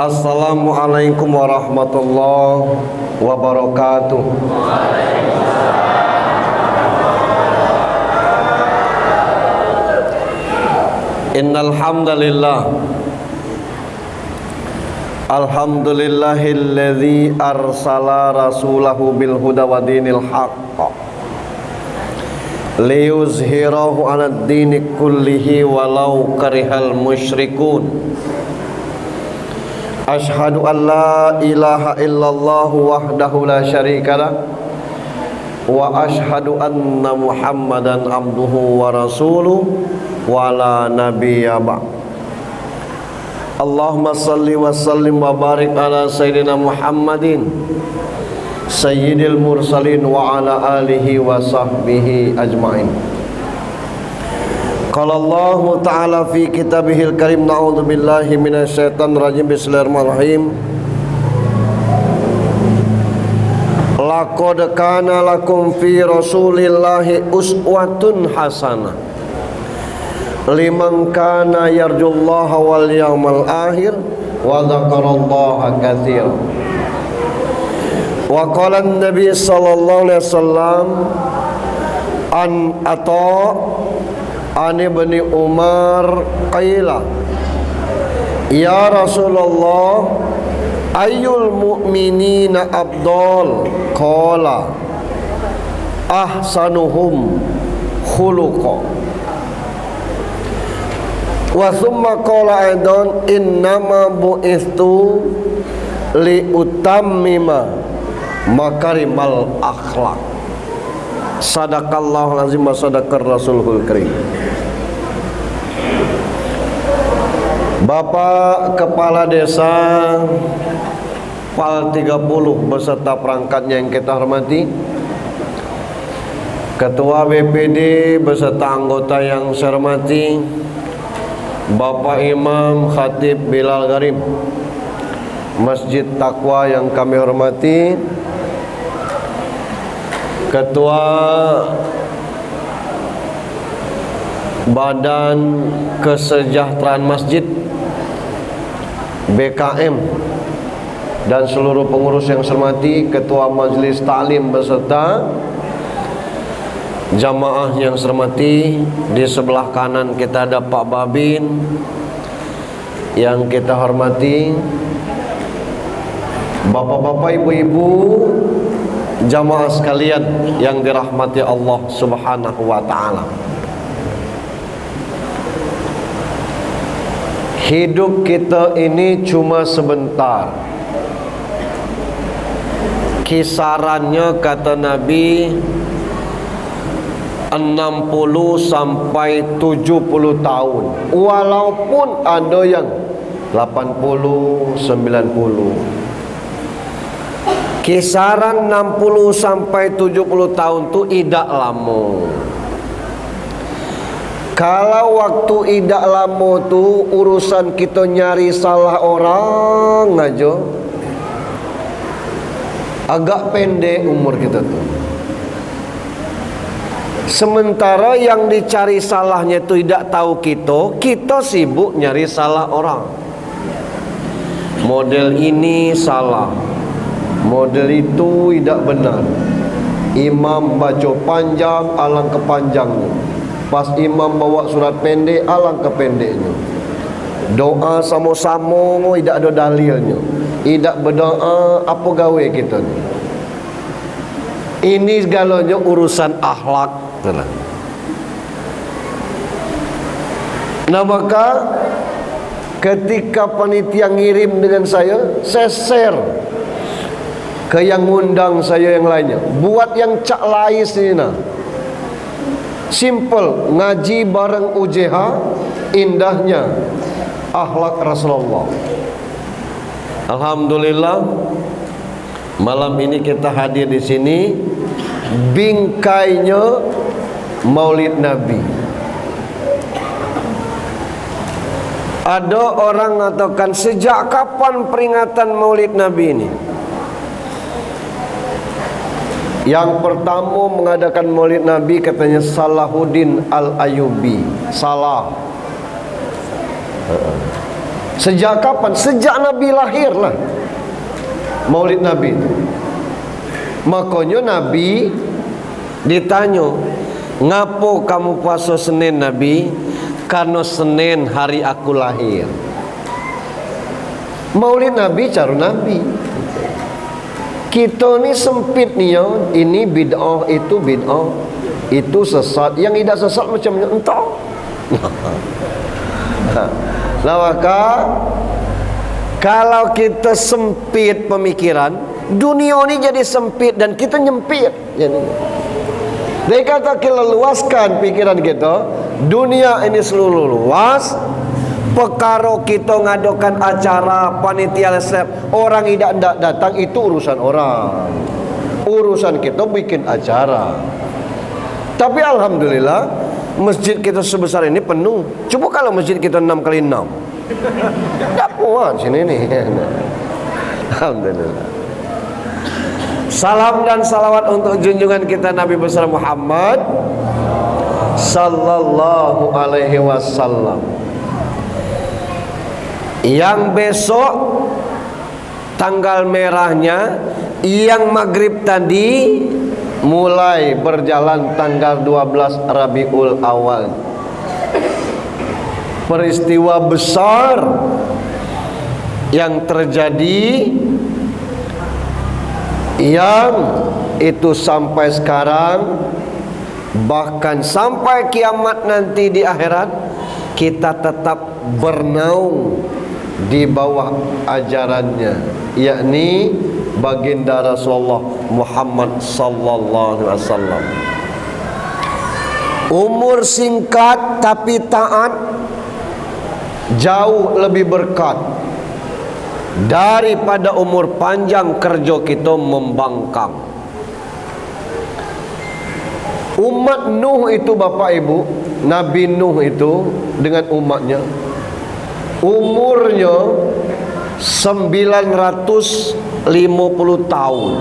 Assalamualaikum warahmatullahi wabarakatuh. Innal hamdalillah alhamdulillahilladzi arsala rasulahu bil huda wa dinil haqq liyuzhirahu 'alad dini kullihi walau karihal musyrikun. Ashhadu an la ilaha illallah wahdahu la syarikalah wa ashhadu anna Muhammadan abduhu wa rasuluh wa la nabiyya ba'd. Allahumma salli wa sallim wa barik ala sayyidina Muhammadin sayyidil mursalin wa ala alihi wa sahbihi ajma'in. Qala Allah ta'ala fi kitabihil karim, na'udzu billahi minasyaitonir rajim, bismillahirrahmanirrahim. Laqad kana lakum fi rasulillahi uswatun hasanah liman kana yarjullaha wal yawmal akhir wa dzakarallaha katsiran. Wa qala an-nabi sallallahu alaihi wasallam an ibni Umar qila ya Rasulullah ayyul mu'minina afdal, qala ahsanuhum khuluqa. Wa thumma qala aidan innama bu'ithtu li utammima makarimal akhlak. Sadaqallahul azim wa sadaqar rasulul karim. Bapak Kepala Desa PAL 30 beserta perangkatnya yang kita hormati, Ketua BPD beserta anggota yang saya hormati, Bapak Imam Khatib Bilal Gharib Masjid Taqwa yang kami hormati, Ketua Badan Kesejahteraan Masjid BKM dan seluruh pengurus yang saya hormati, Ketua Majelis Taklim beserta jamaah yang saya hormati. Di sebelah kanan kita ada Pak Babin yang kita hormati, bapak-bapak, ibu-ibu, jamaah sekalian yang dirahmati Allah Subhanahu wa ta'ala. Hidup kita ini cuma sebentar. Kisarannya kata Nabi 60 sampai 70 tahun. Walaupun ada yang 80, 90. Kisaran 60 sampai 70 tahun itu idak lama. Kalau waktu idak lama tu urusan kita nyari salah orang aja, agak pendek umur kita tu. Sementara yang dicari salahnya itu tidak tahu kita sibuk nyari salah orang. Model ini salah, model itu tidak benar. Imam baca panjang, alangkah panjangnya. Pas imam bawa surat pendek, alangkah pendeknya. Doa sama-sama tidak ada dalilnya. Tidak berdoa, apa gawe kita ni? Ini segalanya urusan akhlak. Nah maka ketika panitia ngirim dengan saya share ke yang ngundang saya yang lainnya. Buat yang cak lais ini nah. Simple, ngaji bareng UJH, indahnya akhlak Rasulullah. Alhamdulillah, malam ini kita hadir di sini, bingkainya Maulid Nabi. Ada orang mengatakan, sejak kapan peringatan Maulid Nabi ini? Yang pertama mengadakan Maulid Nabi katanya Salahuddin Al-Ayyubi. Salah. Sejak kapan? Sejak Nabi lahir lah Maulid Nabi itu. Makanya Nabi ditanya, ngapo kamu puasa Senin Nabi? Karena Senin hari aku lahir. Maulid Nabi cara Nabi. Kita ni sempit ni ya, ini bid'ah, itu bid'ah, itu sesat. Yang tidak sesat macam entah. Nah, maka kalau kita sempit pemikiran, dunia ini jadi sempit dan kita nyempit. Dia kata kita luaskan pikiran kita, dunia ini seluruh luas. Perkara kita ngadakan acara panitia resep, orang tidak datang itu urusan orang. Urusan kita bikin acara. Tapi alhamdulillah masjid kita sebesar ini penuh. Coba kalau masjid kita 6 kali 6, tak kuat sini nih. Alhamdulillah. Salam dan salawat untuk junjungan kita Nabi besar Muhammad sallallahu alaihi wasallam, yang besok tanggal merahnya, yang maghrib tadi mulai berjalan tanggal 12 Rabiul Awal. Peristiwa besar yang terjadi, yang itu sampai sekarang, bahkan sampai kiamat nanti di akhirat, kita tetap bernaung di bawah ajarannya, yakni baginda Rasulullah Muhammad sallallahu alaihi wasallam. Umur singkat tapi taat jauh lebih berkat daripada umur panjang kerja kita membangkang. Umat Nuh itu Bapak Ibu, Nabi Nuh itu dengan umatnya umurnya 950 tahun.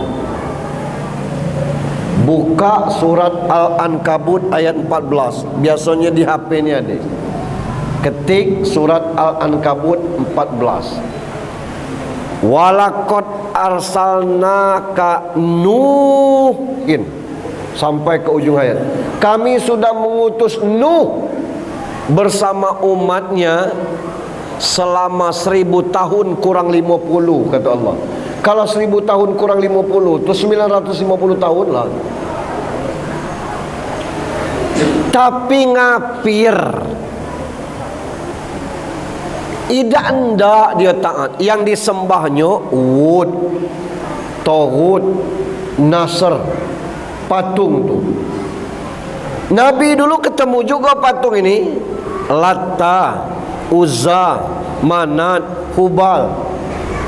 Buka surat Al-Ankabut ayat 14. Biasanya di HP ini ada. Ketik surat Al-Ankabut 14. Walaqad arsalnaka Nuhin, sampai ke ujung ayat. Kami sudah mengutus Nuh bersama umatnya selama 1000 tahun kurang 50, kata Allah. Kalau 1000 tahun kurang 50 itu 950 tahun lah. Tapi ngapir, tidak ndak dia taat. Yang disembahnya Wud, Tohut, Nasr, patung tu. Nabi dulu ketemu juga patung ini, Latta, Uzza, Manat, Hubal.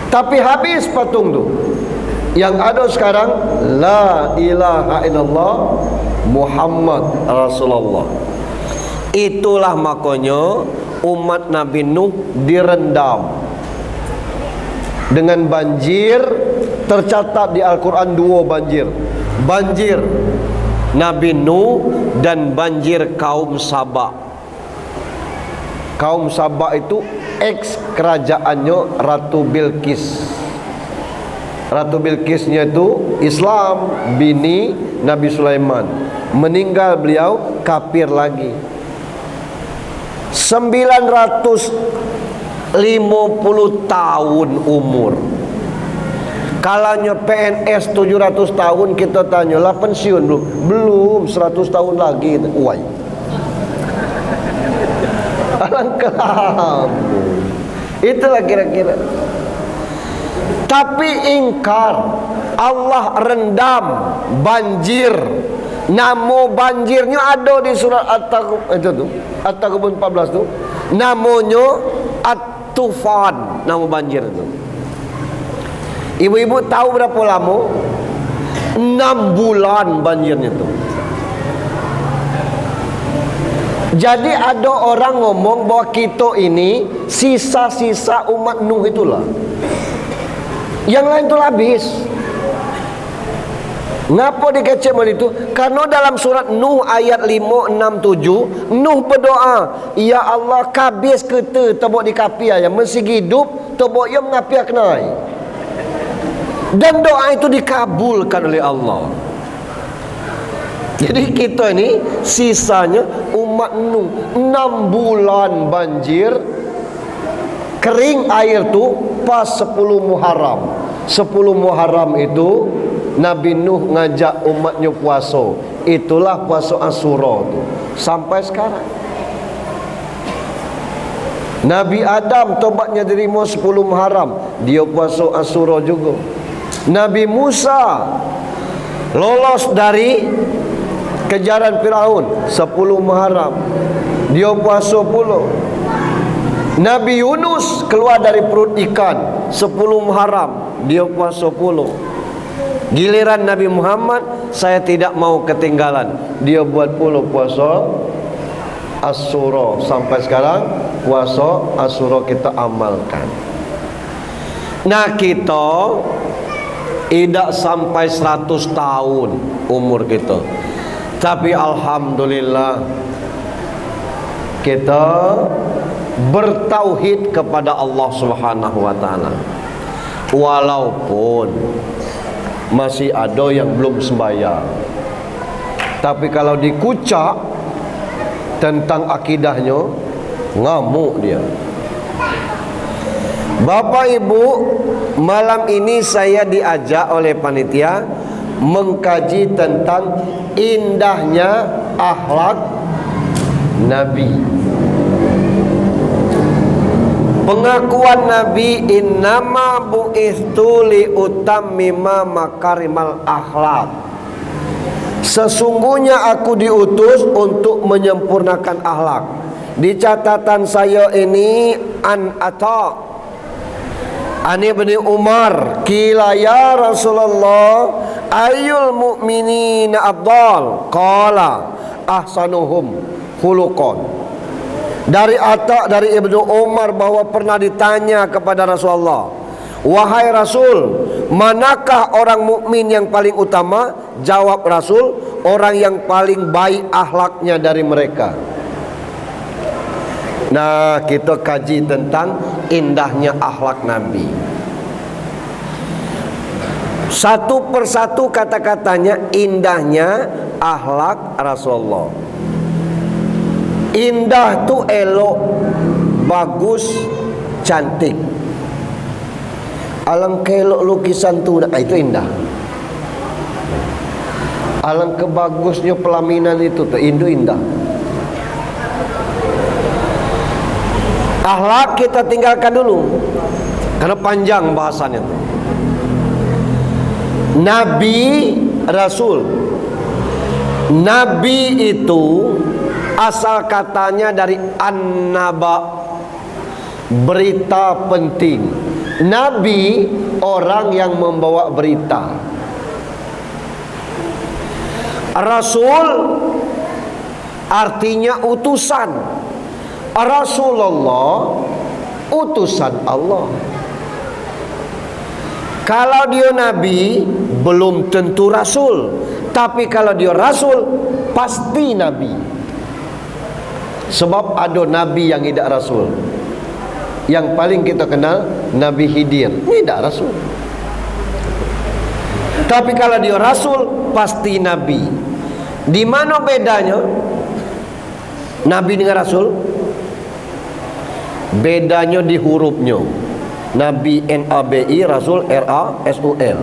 Tapi habis patung tu. Yang ada sekarang La ilaha illallah Muhammad Rasulullah. Itulah makanya umat Nabi Nuh direndam dengan banjir. Tercatat di Al-Quran 2 banjir. Banjir Nabi Nuh dan banjir kaum Sabak. Kaum Sabak itu ex kerajaannya Ratu Bilqis. Ratu Bilqisnya itu Islam, bini Nabi Sulaiman. Meninggal beliau kafir lagi. 950 tahun umur. Kalanya PNS 700 tahun, kita tanya lah pensiun belum? Belum, 100 tahun lagi. Uai. Alangkah. Itulah kira-kira. Tapi ingkar, Allah rendam banjir. Nama banjirnya ada di surat At-Taghabun 14 tu. Namanya At-Tufan, nama banjir itu. Ibu-ibu tahu berapa lama? 6 bulan banjirnya itu. Jadi ada orang ngomong bahwa kita ini sisa-sisa umat Nuh itulah. Yang lain itu habis. Ngapa dikecek mal itu? Karena dalam surat Nuh ayat 5, 6, 7, Nuh berdoa, ya Allah kabis kita tebok di kapia yang mesti hidup tebok yang mengapia kenai. Dan doa itu dikabulkan oleh Allah. Jadi kita ini sisanya umat Nuh 6 bulan banjir, kering air tu pas 10 Muharram. 10 Muharram itu Nabi Nuh ngajak umatnya puasa. Itulah puasa Asyura tu sampai sekarang. Nabi Adam tobatnya diterima 10 Muharram, dia puasa Asyura juga. Nabi Musa lolos dari kejaran Firaun 10 Muharram, dia puasa pula. Nabi Yunus keluar dari perut ikan 10 Muharram, dia puasa pula. Giliran Nabi Muhammad, saya tidak mau ketinggalan, dia buat pula puasa Asyura. Sampai sekarang puasa Asyura kita amalkan. Nah, kita tidak sampai 100 tahun umur kita, tapi alhamdulillah kita bertauhid kepada Allah Subhanahu wa taala. Walaupun masih ada yang belum sembahyang, tapi kalau dikucak tentang akidahnya, ngamuk dia. Bapak Ibu, malam ini saya diajak oleh panitia mengkaji tentang indahnya akhlak Nabi. Pengakuan Nabi, innama bu'ithtu li utammima makarimal akhlak. Sesungguhnya aku diutus untuk menyempurnakan akhlak. Di catatan saya ini an Ata Ani bin Umar, qila ya Rasulullah ayyul mu'minina afdal? Qala ahsanuhum khuluqan. Dari Atta dari Ibnu Umar bahwa pernah ditanya kepada Rasulullah, wahai Rasul, manakah orang mukmin yang paling utama? Jawab Rasul, orang yang paling baik akhlaknya dari mereka. Nah, kita kaji tentang indahnya akhlak Nabi. Satu persatu kata-katanya indahnya akhlak Rasulullah. Indah tu elok, bagus, cantik. Alangkah elok lukisan tu, itu indah. Alangkah bagusnya pelaminan itu indah. Akhlak kita tinggalkan dulu, karena panjang bahasannya. Nabi, Rasul. Nabi itu asal katanya dari an-naba, berita penting. Nabi orang yang membawa berita. Rasul artinya utusan. Rasulullah utusan Allah. Kalau dia Nabi belum tentu Rasul, tapi kalau dia Rasul pasti Nabi. Sebab ada Nabi yang tidak Rasul. Yang paling kita kenal Nabi Khidir, tidak Rasul. Tapi kalau dia Rasul pasti Nabi. Di mana bedanya Nabi dengan Rasul? Bedanya di hurufnya. Nabi N-A-B-I, Rasul R-A-S-U-L.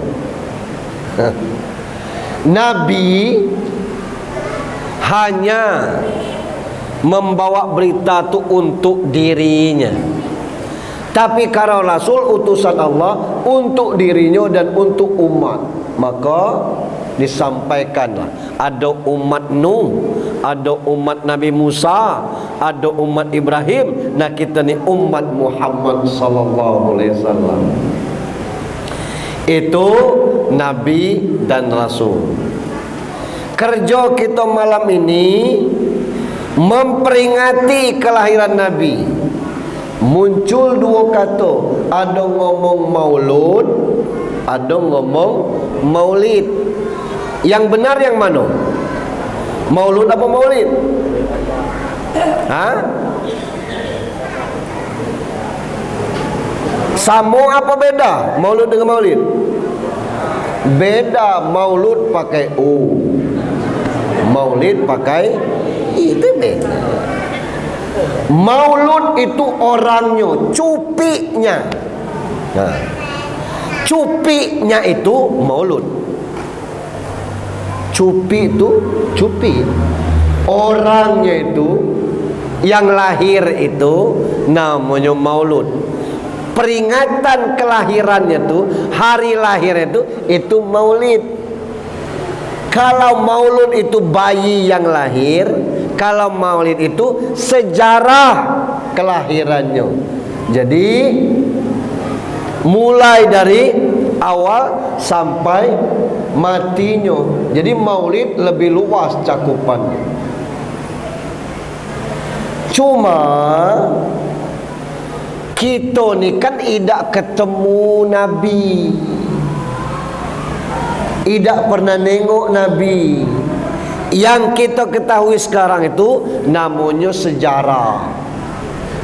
Nabi hanya membawa berita itu untuk dirinya. Tapi kalau Rasul utusan Allah untuk dirinya dan untuk umat, maka disampaikanlah. Ada umat Nuh, ada umat Nabi Musa, ada umat Ibrahim. Nah, kita ni umat Muhammad sallallahu alaihi wasallam. Itu Nabi dan Rasul. Kerja kita malam ini memperingati kelahiran Nabi. Muncul dua kata, ada ngomong maulud, ada ngomong maulid. Yang benar yang mana? Maulud apa maulid? Hah? Sama apa beda maulud dengan maulid? Beda. Maulud pakai U, maulid pakai I. Itu beda. Maulud itu orangnya, cupinya. Nah, cupinya itu maulud. Cupi itu cupi. Orangnya itu, yang lahir itu namanya maulud. Peringatan kelahirannya tuh, hari lahirnya itu maulid. Kalau maulud itu bayi yang lahir, kalau maulid itu sejarah kelahirannya. Jadi mulai dari awal sampai matinya. Jadi maulid lebih luas cakupannya. Cuma kita ni kan tidak ketemu Nabi, tidak pernah nengok Nabi. Yang kita ketahui sekarang itu namanya sejarah.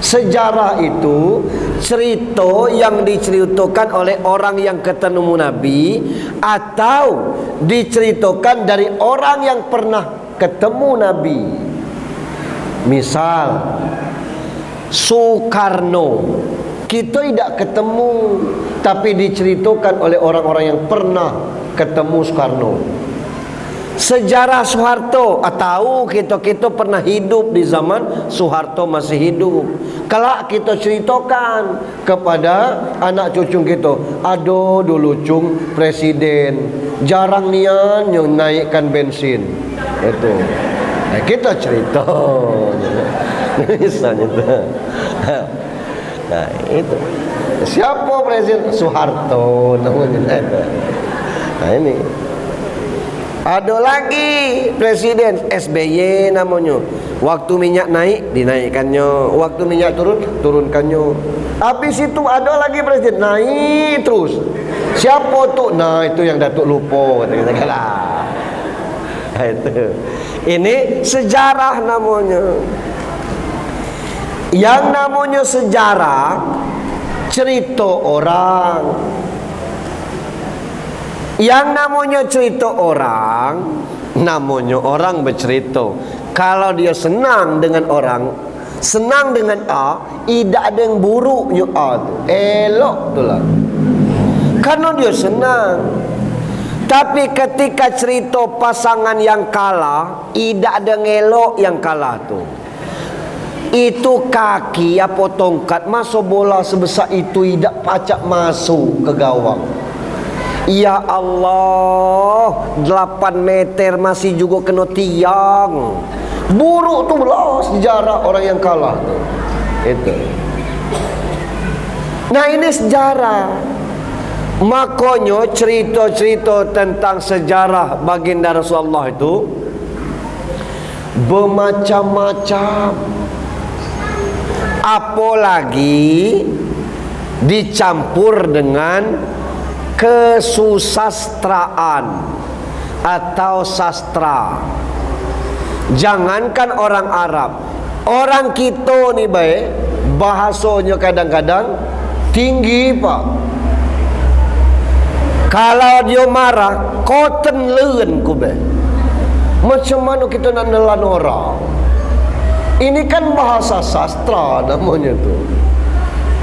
Sejarah itu cerita yang diceritakan oleh orang yang ketemu Nabi, atau diceritakan dari orang yang pernah ketemu Nabi. Misal Soekarno, kita tidak ketemu, tapi diceritakan oleh orang-orang yang pernah ketemu Soekarno. Sejarah Soeharto, tahu kita pernah hidup di zaman Soeharto masih hidup. Kelak kita ceritakan kepada anak cucu kita, aduh dulu cung presiden jarang nian yang naikkan bensin. Itu kita cerita. Misalnya itu. Nah itu siapa presiden? Soeharto namanya. Nah ini ada lagi presiden SBY namanya. Waktu minyak naik dinaikkannya, waktu minyak turun turunkannya. Habis itu ada lagi presiden naik terus. Siapa tuh? Nah itu yang Datuk lupa katakanlah. Nah, itu. Ini sejarah namanya. Yang namanya sejarah, cerita orang. Yang namanya cerita orang, namanya orang bercerita. Kalau dia senang dengan orang, senang dengan A, tidak ada yang buruknya A tu. Elok tu lah. Karena dia senang. Tapi ketika cerita pasangan yang kalah, tidak ada yang elok yang kalah tu. Itu kaki apa tongkat, masuk bola sebesar itu tidak pacak masuk ke gawang. Ya Allah, 8 meter masih juga kena tiang. Buruk tu lah sejarah orang yang kalah tu. Itu. Nah ini sejarah. Makanya cerita-cerita tentang sejarah baginda Rasulullah itu bermacam-macam. Apalagi dicampur dengan kesusastraan atau sastra. Jangankan orang Arab, orang kita ni baik, bahasanya kadang-kadang tinggi pak. Kalau dia marah, koten leun ku baik. Macam mana kita nak nelan orang? Ini kan bahasa sastra namanya tu.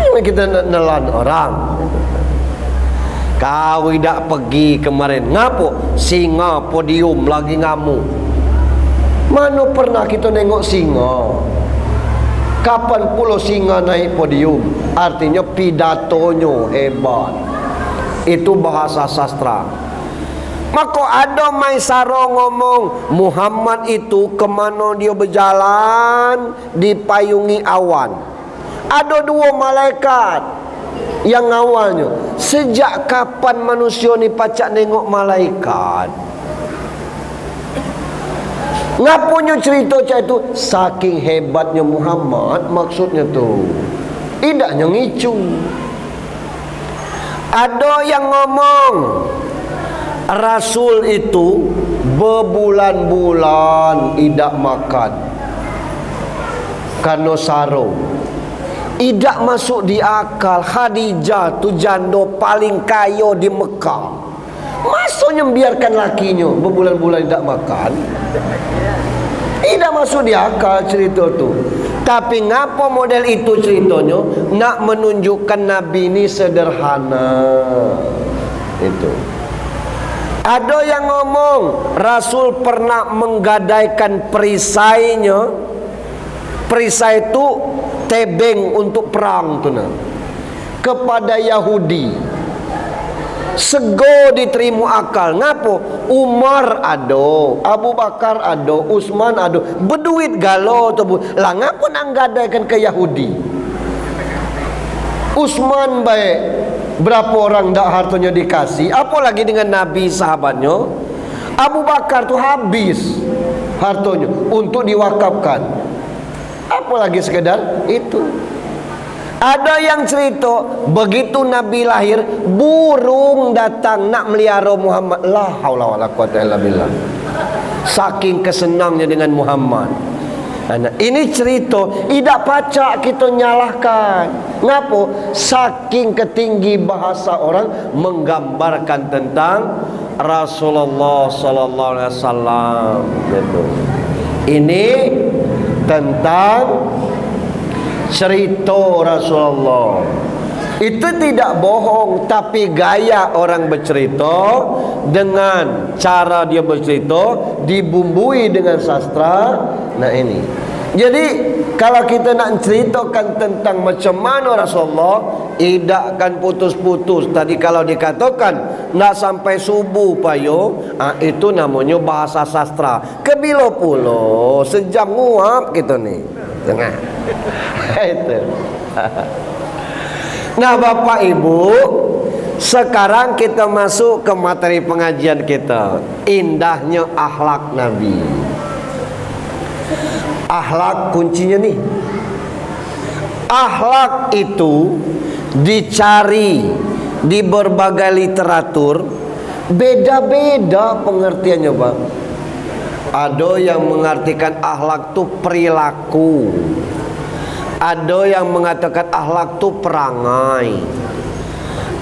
Ini kita nak nelan orang. Kau tidak pergi kemarin. Ngapo? Singa podium lagi ngamuk. Mana pernah kita nengok singa? Kapan pula singa naik podium? Artinya pidatonya hebat. Itu bahasa sastra. Maka ada Maisaro ngomong, Muhammad itu kemana dia berjalan dipayungi awan. Ada 2 malaikat. Yang awalnya, sejak kapan manusia ni pacak nengok malaikat? Ngapunya cerita macam itu? Saking hebatnya Muhammad, maksudnya tu. Tidaknya ngicu. Ada yang ngomong, Rasul itu berbulan-bulan tidak makan karena sarung. Tidak masuk di akal. Khadijah tu janda paling kaya di Mekah, maksudnya membiarkan lakinya berbulan-bulan tidak makan? Tidak masuk di akal cerita tu. Tapi ngapa model itu ceritanya? Nak menunjukkan Nabi ini sederhana. Itu. Ada yang ngomong Rasul pernah menggadaikan perisainya. Perisai itu tebeng untuk perang tu nah, kepada Yahudi. Sego diterima akal. Ngapo? Umar ada, Abu Bakar ada, Utsman ada, berduit galo tu lah. Ngapo nang gadaikan ke Yahudi? Utsman baik, berapa orang dak hartanya dikasih, apalagi dengan Nabi sahabatnya. Abu Bakar tu habis hartanya untuk diwakafkan, apalagi sekedar itu. Ada yang cerita begitu Nabi lahir, burung datang nak melihara Muhammad. La haula wala quwata illa billah. Saking kesenangnya dengan Muhammad. Nah, ini cerita tidak pacak kita nyalahkan. Ngapo? Saking ketinggi bahasa orang menggambarkan tentang Rasulullah sallallahu alaihi wasallam. Ini tentang cerita Rasulullah. Itu tidak bohong, tapi gaya orang bercerita, dengan cara dia bercerita dibumbui dengan sastra. Nah ini. Jadi kalau kita nak ceritakan tentang macam mana Rasulullah, tidak akan putus-putus. Tadi kalau dikatakan nak sampai subuh payo, itu namanya bahasa sastra. Kebilo pulo sejam nguap gitu nih. Tengah. Itu. Nah Bapak Ibu, sekarang kita masuk ke materi pengajian kita. Indahnya akhlak Nabi. Akhlak kuncinya nih. Akhlak itu dicari di berbagai literatur, beda-beda pengertiannya Bang. Ada yang mengartikan akhlak itu perilaku, ada yang mengatakan akhlak itu perangai,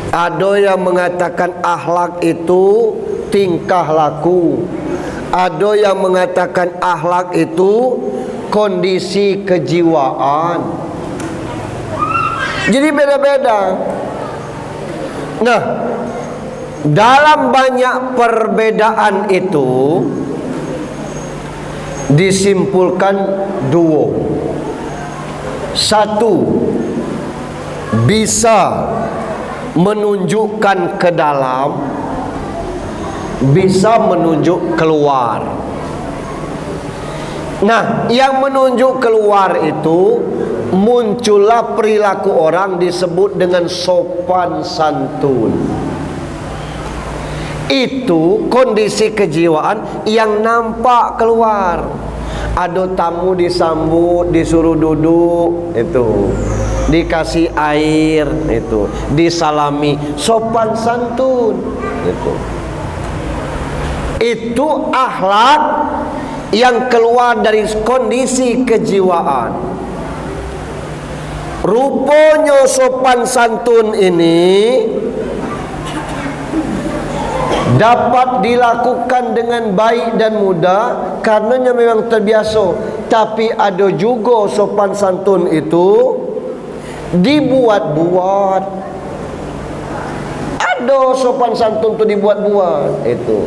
ada yang mengatakan akhlak itu tingkah laku, ada yang mengatakan akhlak itu kondisi kejiwaan. Jadi beda-beda. Nah, dalam banyak perbedaan itu disimpulkan dua. Satu, bisa menunjukkan ke dalam, bisa menunjuk keluar. Nah, yang menunjuk keluar itu muncullah perilaku orang disebut dengan sopan santun. Itu kondisi kejiwaan yang nampak keluar. Ada tamu disambut, disuruh duduk, itu dikasih air, itu disalami, sopan santun, itu akhlak yang keluar dari kondisi kejiwaan. Rupanya sopan santun ini dapat dilakukan dengan baik dan mudah karenanya memang terbiasa. Tapi ada juga sopan santun itu dibuat-buat. Ada sopan santun itu dibuat-buat. Itu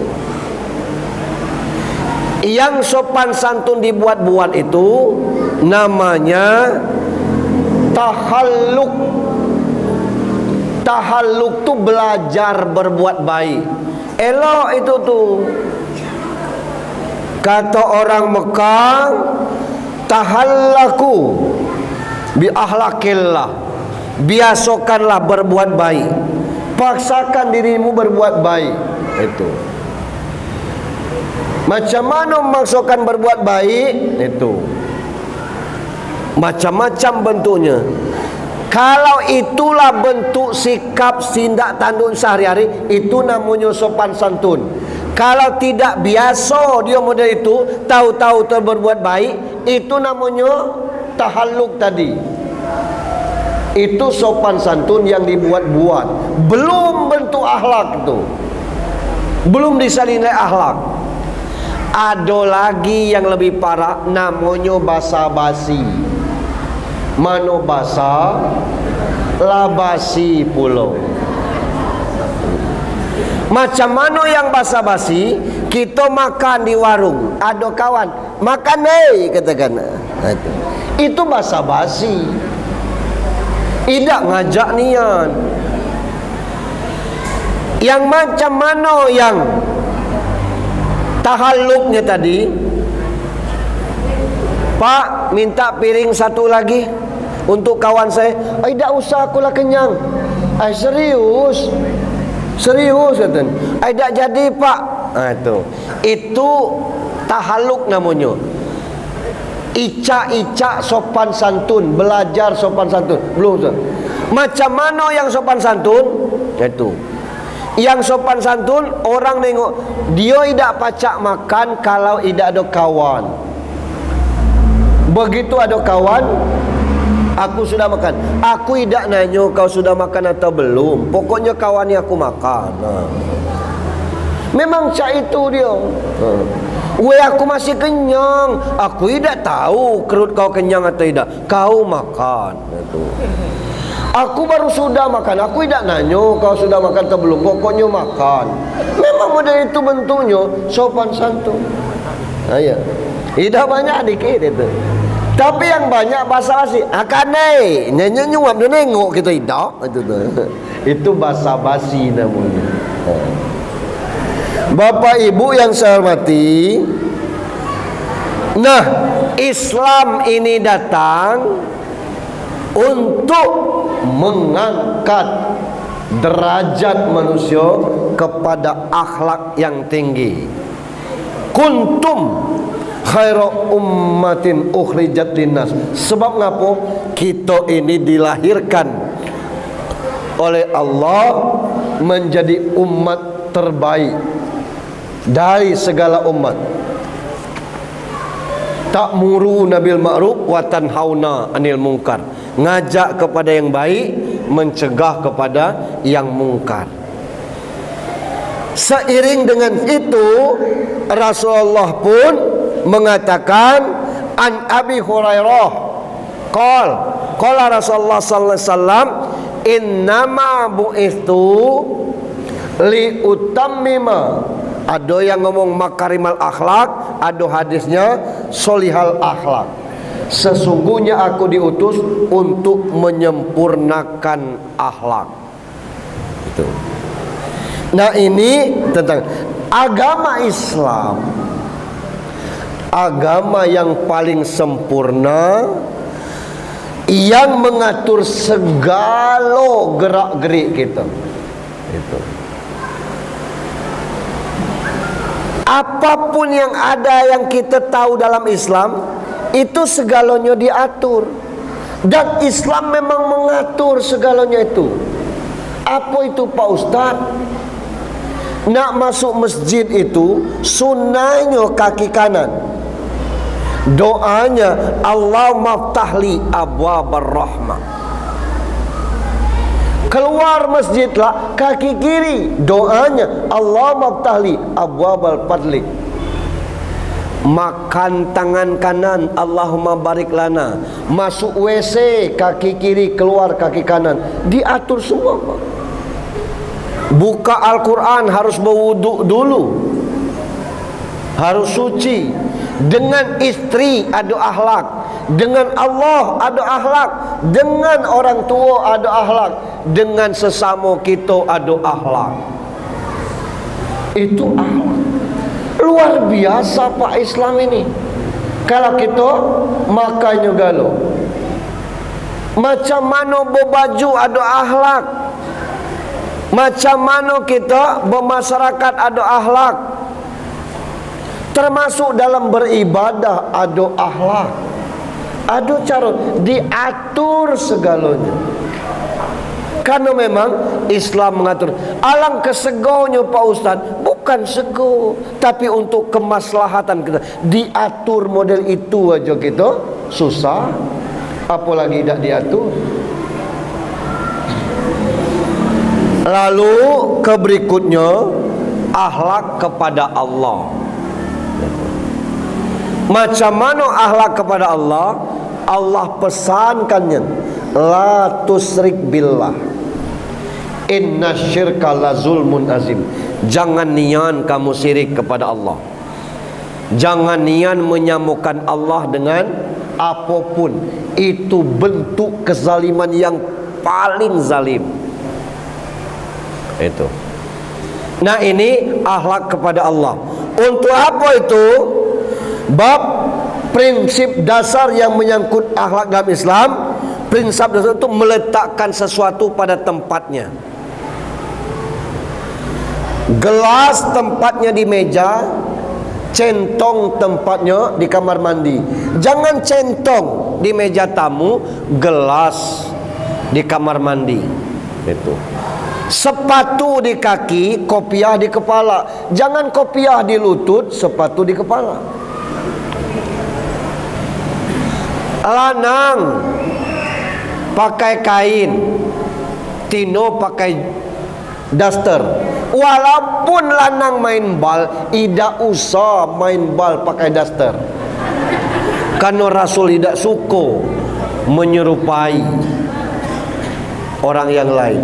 yang sopan santun dibuat-buat itu namanya tahalluk. Tahalluk tu belajar berbuat baik. Elok itu tuh. Kata orang Mekah, tahallaku bi akhlakillah. Biasakanlah berbuat baik. Paksakan dirimu berbuat baik. Itu. Macam mana memaksakan berbuat baik? Itu macam-macam bentuknya. Kalau itulah bentuk sikap tindak tanduk sehari-hari, itu namanya sopan santun. Kalau tidak biasa dia model itu, tahu-tahu berbuat baik, itu namanya tahalluk tadi. Itu sopan santun yang dibuat-buat, belum bentuk akhlak itu, belum bisa nilai akhlak. Ada lagi yang lebih parah, namanya basa-basi. Mano basa labasi pulau. Macam mana yang basa-basi? Kita makan di warung, ada kawan makan katakan, itu basa-basi, tidak ngajak nian. Yang macam mana yang tahalluknya tadi, Pak minta piring satu lagi untuk kawan saya. Tidak usah, akulah kenyang. Serius kata. Tidak jadi Pak. Itu tahalluk namanya. Ica-ica sopan santun, belajar sopan santun. Belum. Macam mana yang sopan santun? Itu. Yang sopan santun, orang nengok dia tidak pacak makan kalau tidak ada kawan. Begitu ada kawan, aku sudah makan. Aku tidak nanya kau sudah makan atau belum. Pokoknya kawannya aku makan. Memang cak itu dia. Aku masih kenyang. Aku tidak tahu kerut kau kenyang atau tidak. Kau makan. Aku baru sudah makan. Aku tidak nanya kau sudah makan atau belum. Pokoknya makan. Memang model itu bentuknya sopan santun. Ayo. Tidak banyak dikit itu. Tapi yang banyak basa-basi. Akanai nyuap dia nengok kita tidak. Itu basa-basi namanya. Bapak Ibu yang saya hormati, nah, Islam ini datang untuk mengangkat derajat manusia kepada akhlak yang tinggi. Kuntum khairu ummatin ukhrijat linnas. Sebab ngapa? Kita ini dilahirkan oleh Allah menjadi umat terbaik dari segala umat. Ta'muruna bil ma'ruf wa tanhauna 'anil munkar. Ngajak kepada yang baik, mencegah kepada yang mungkar. Seiring dengan itu, Rasulullah pun mengatakan, an Abi Hurairah qala Rasulullah sallallahu alaihi wasallam, innama bu'istu li utammima. Ada yang ngomong makarimal akhlak, ada hadisnya solihal akhlak. Sesungguhnya aku diutus untuk menyempurnakan akhlak. Itu. Nah, ini tentang agama Islam, agama yang paling sempurna, yang mengatur segala gerak-gerik kita. Itu. Apapun yang ada yang kita tahu dalam Islam, itu segalanya diatur. Dan Islam memang mengatur segalanya itu. Apa itu Pak Ustadz? Nak masuk masjid itu sunnahnya kaki kanan. Doanya Allahumma ftahli abwabar rahmah. Keluar masjidlah kaki kiri, doanya Allahumma ftahli abwabal fadli. Makan tangan kanan, Allahumma barik lana. Masuk WC kaki kiri, keluar kaki kanan. Diatur semua, Pak. Buka Al-Quran harus berwuduk dulu, harus suci. Dengan istri ada akhlak, dengan Allah ada akhlak, dengan orang tua ada akhlak, dengan sesama kita ada akhlak. Itu akhlak luar biasa Pak Islam ini. Kalau kita makannya galau, macam mana berbaju ada akhlak, macam mana kita bermasyarakat ada akhlak, termasuk dalam beribadah ada akhlak. Adu carut, diatur segalanya. Karena memang Islam mengatur. Alangkah segonya Pak Ustaz, bukan sego, tapi untuk kemaslahatan kita. Diatur model itu aja kita susah, apalagi tidak diatur. Lalu ke berikutnya, akhlak kepada Allah. Macam mana akhlak kepada Allah? Allah pesankannya, la tusrik billah, inna syirka la zulmun azim. Jangan nian kamu syirik kepada Allah. Jangan nian menyamakan Allah dengan apapun. Itu bentuk kezaliman yang paling zalim. Itu. Nah, ini akhlak kepada Allah. Untuk apa itu? Bab prinsip dasar yang menyangkut akhlak dalam Islam. Prinsip dasar itu meletakkan sesuatu pada tempatnya. Gelas tempatnya di meja, centong tempatnya di kamar mandi. Jangan centong di meja tamu, gelas di kamar mandi. Itu. Sepatu di kaki, kopiah di kepala. Jangan kopiah di lutut, sepatu di kepala. Lanang pakai kain, tino pakai daster. Walaupun lanang main bal, tidak usah main bal pakai daster. Karena Rasul tidak suka menyerupai orang yang lain.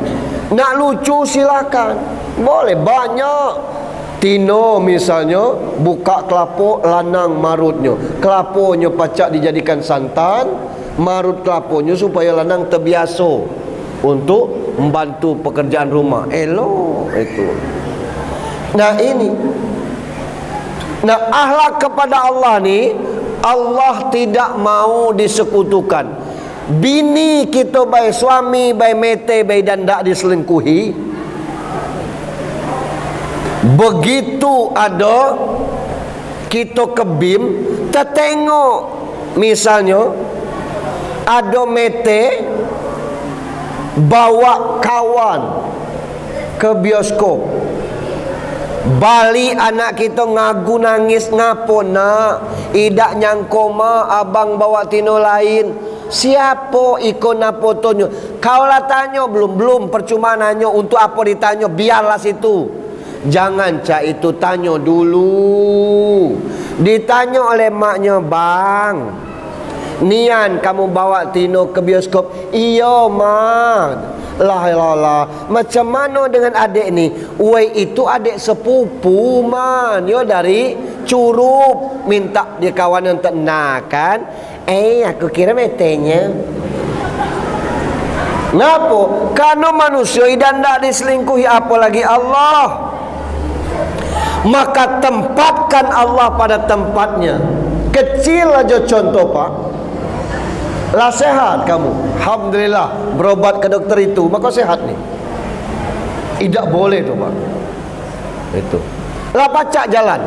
Nak lucu silakan, boleh banyak. Tino misalnya buka kelapa, lanang marutnya. Kelapanya pacak dijadikan santan, marut kelapanya supaya lanang terbiasa untuk membantu pekerjaan rumah. Elok itu. Nah ini. Nah, akhlak kepada Allah ni, Allah tidak mau disekutukan. Bini kita baik, suami baik mete baik dan tak diselingkuhi. Begitu ada kita ke BIM, kita tengok misalnya ada mete bawa kawan ke bioskop, balik anak kita ngagu nangis, ngapo nak idak nyangko ma abang bawa tino lain. Siapa ikon apa tonyo? Kau lah tanya belum percuma nanya. Untuk apa ditanya? Biarlah situ. Jangan cak itu tanya dulu. Ditanya oleh maknya, bang, nian kamu bawa tino ke bioskop? Iya mak. Lah. Macam mana dengan adik ni? Wei itu adik sepupu man. Yo dari Curup, minta dia kawan untuk kan. Aku kira metenya. Ngapa? Karena manusia dan tak diselingkuhi, apalagi Allah. Maka tempatkan Allah pada tempatnya. Kecil aja contoh pak. Lah sehat kamu, alhamdulillah, berobat ke dokter itu, maka sehat nih. Tidak boleh tuh pak. Itu. Lah pacak jalan.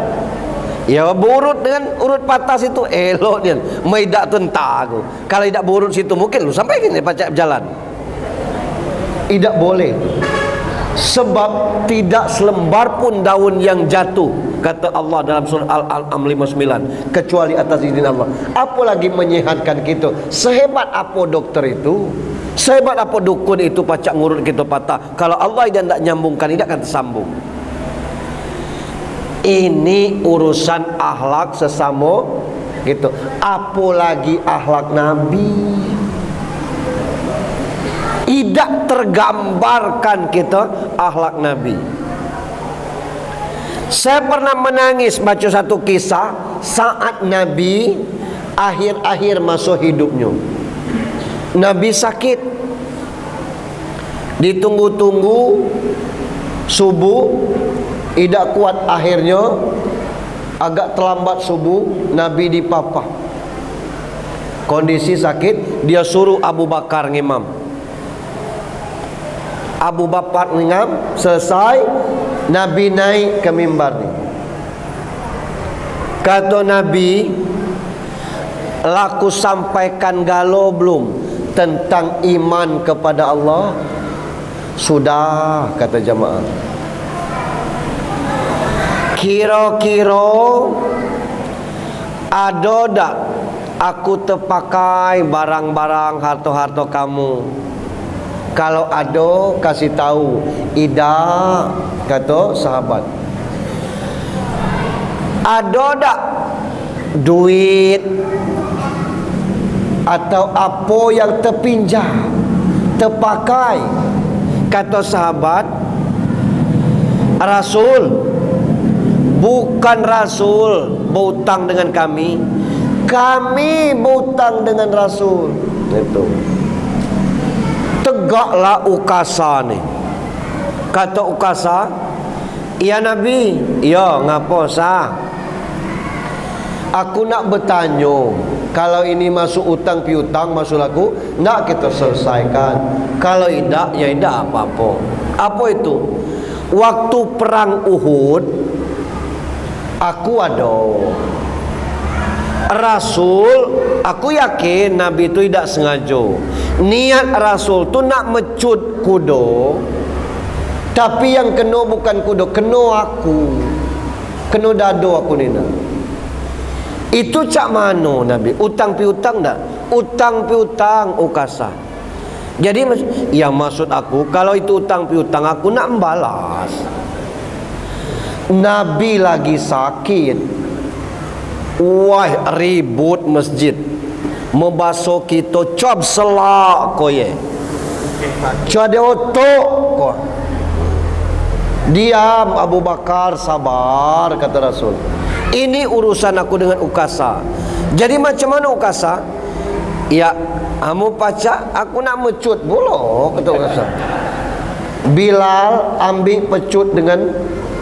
Ya burut dengan urut patah situ elok dia. Maidak tentang aku. Kalau tidak burut situ mungkin lu sampai gini pacak jalan. Tidak boleh. Sebab tidak selembar pun daun yang jatuh, kata Allah dalam surah Al-An'am 59, kecuali atas izin Allah. Apalagi menyehatkan kita. Sehebat apa dokter itu, sehebat apa dukun itu pacak ngurut kita patah, kalau Allah tidak nyambungkan, tidak akan tersambung. Ini urusan akhlak sesama gitu. Apalagi akhlak Nabi. Tidak tergambarkan kita akhlak Nabi. Saya pernah menangis baca satu kisah saat Nabi akhir-akhir masa hidupnya. Nabi sakit, ditunggu-tunggu subuh, tidak kuat, akhirnya agak terlambat subuh, Nabi dipapah. Kondisi sakit, dia suruh Abu Bakar ngimam. Abu Bakar ngam, selesai, Nabi naik ke mimbar ni. Kata Nabi, Laku sampaikan galo belum tentang iman kepada Allah? Sudah, kata jamaah. Kira-kira ada tak aku terpakai barang-barang harta-harta kamu? Kalau ada, kasih tahu. Tidak, kata sahabat. Ada tak duit atau apa yang terpinjam, terpakai? Kata sahabat, Rasul, bukan Rasul berhutang dengan kami, kami berhutang dengan Rasul. Itu tegaklah Ukasa ni. Kata Ukasa, ya Nabi, ya ngapa sah? Aku nak bertanya, kalau ini masuk utang piutang masuk aku, nak kita selesaikan. Kalau tidak, ya tidak apa-apa. Apa itu? Waktu perang Uhud, aku ada. Rasul, aku yakin Nabi itu tidak sengaja. Niat Rasul tu nak mecut kuda, tapi yang kena bukan kuda, kena aku, kena dado aku ni nak. Itu cak mana Nabi? Utang piutang tak? Utang piutang Ukasa. Jadi yang maksud aku, kalau itu utang piutang aku nak membalas. Nabi lagi sakit, wah ribut masjid, membasuh kita cob selak koye, coba dia otok ko. Diam Abu Bakar, sabar, kata Rasul. Ini urusan aku dengan Ukasa. Jadi macam mana Ukasa? Ya, kamu pacak, aku nak mecut bola, kata Ukasa. Bilal ambil pecut dengan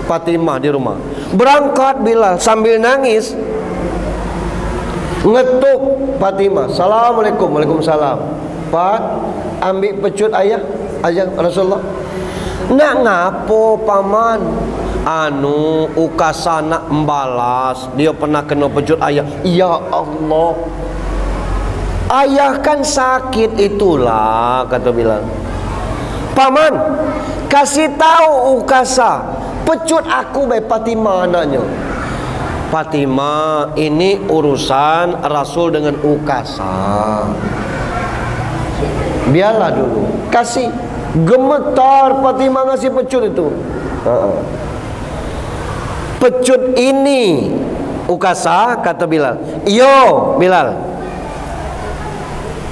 Fatimah di rumah. Berangkat Bilal sambil nangis, ngetuk Fatimah, Assalamualaikum. Waalaikumsalam. Pak, ambil pecut ayah Rasulullah. Nak ngapo paman? Anu Ukasa nak membalas, dia pernah kena pecut ayah. Ya Allah, ayah kan sakit, itulah, kata Bilal. Paman, kasih tahu Ukasa, pecut aku baik Fatimah anaknya. Fatimah, ini urusan Rasul dengan Ukasa. Biarlah dulu. Kasih. Gemetar Fatimah ngasih pecut itu. Pecut ini Ukasa, kata Bilal. Yo Bilal,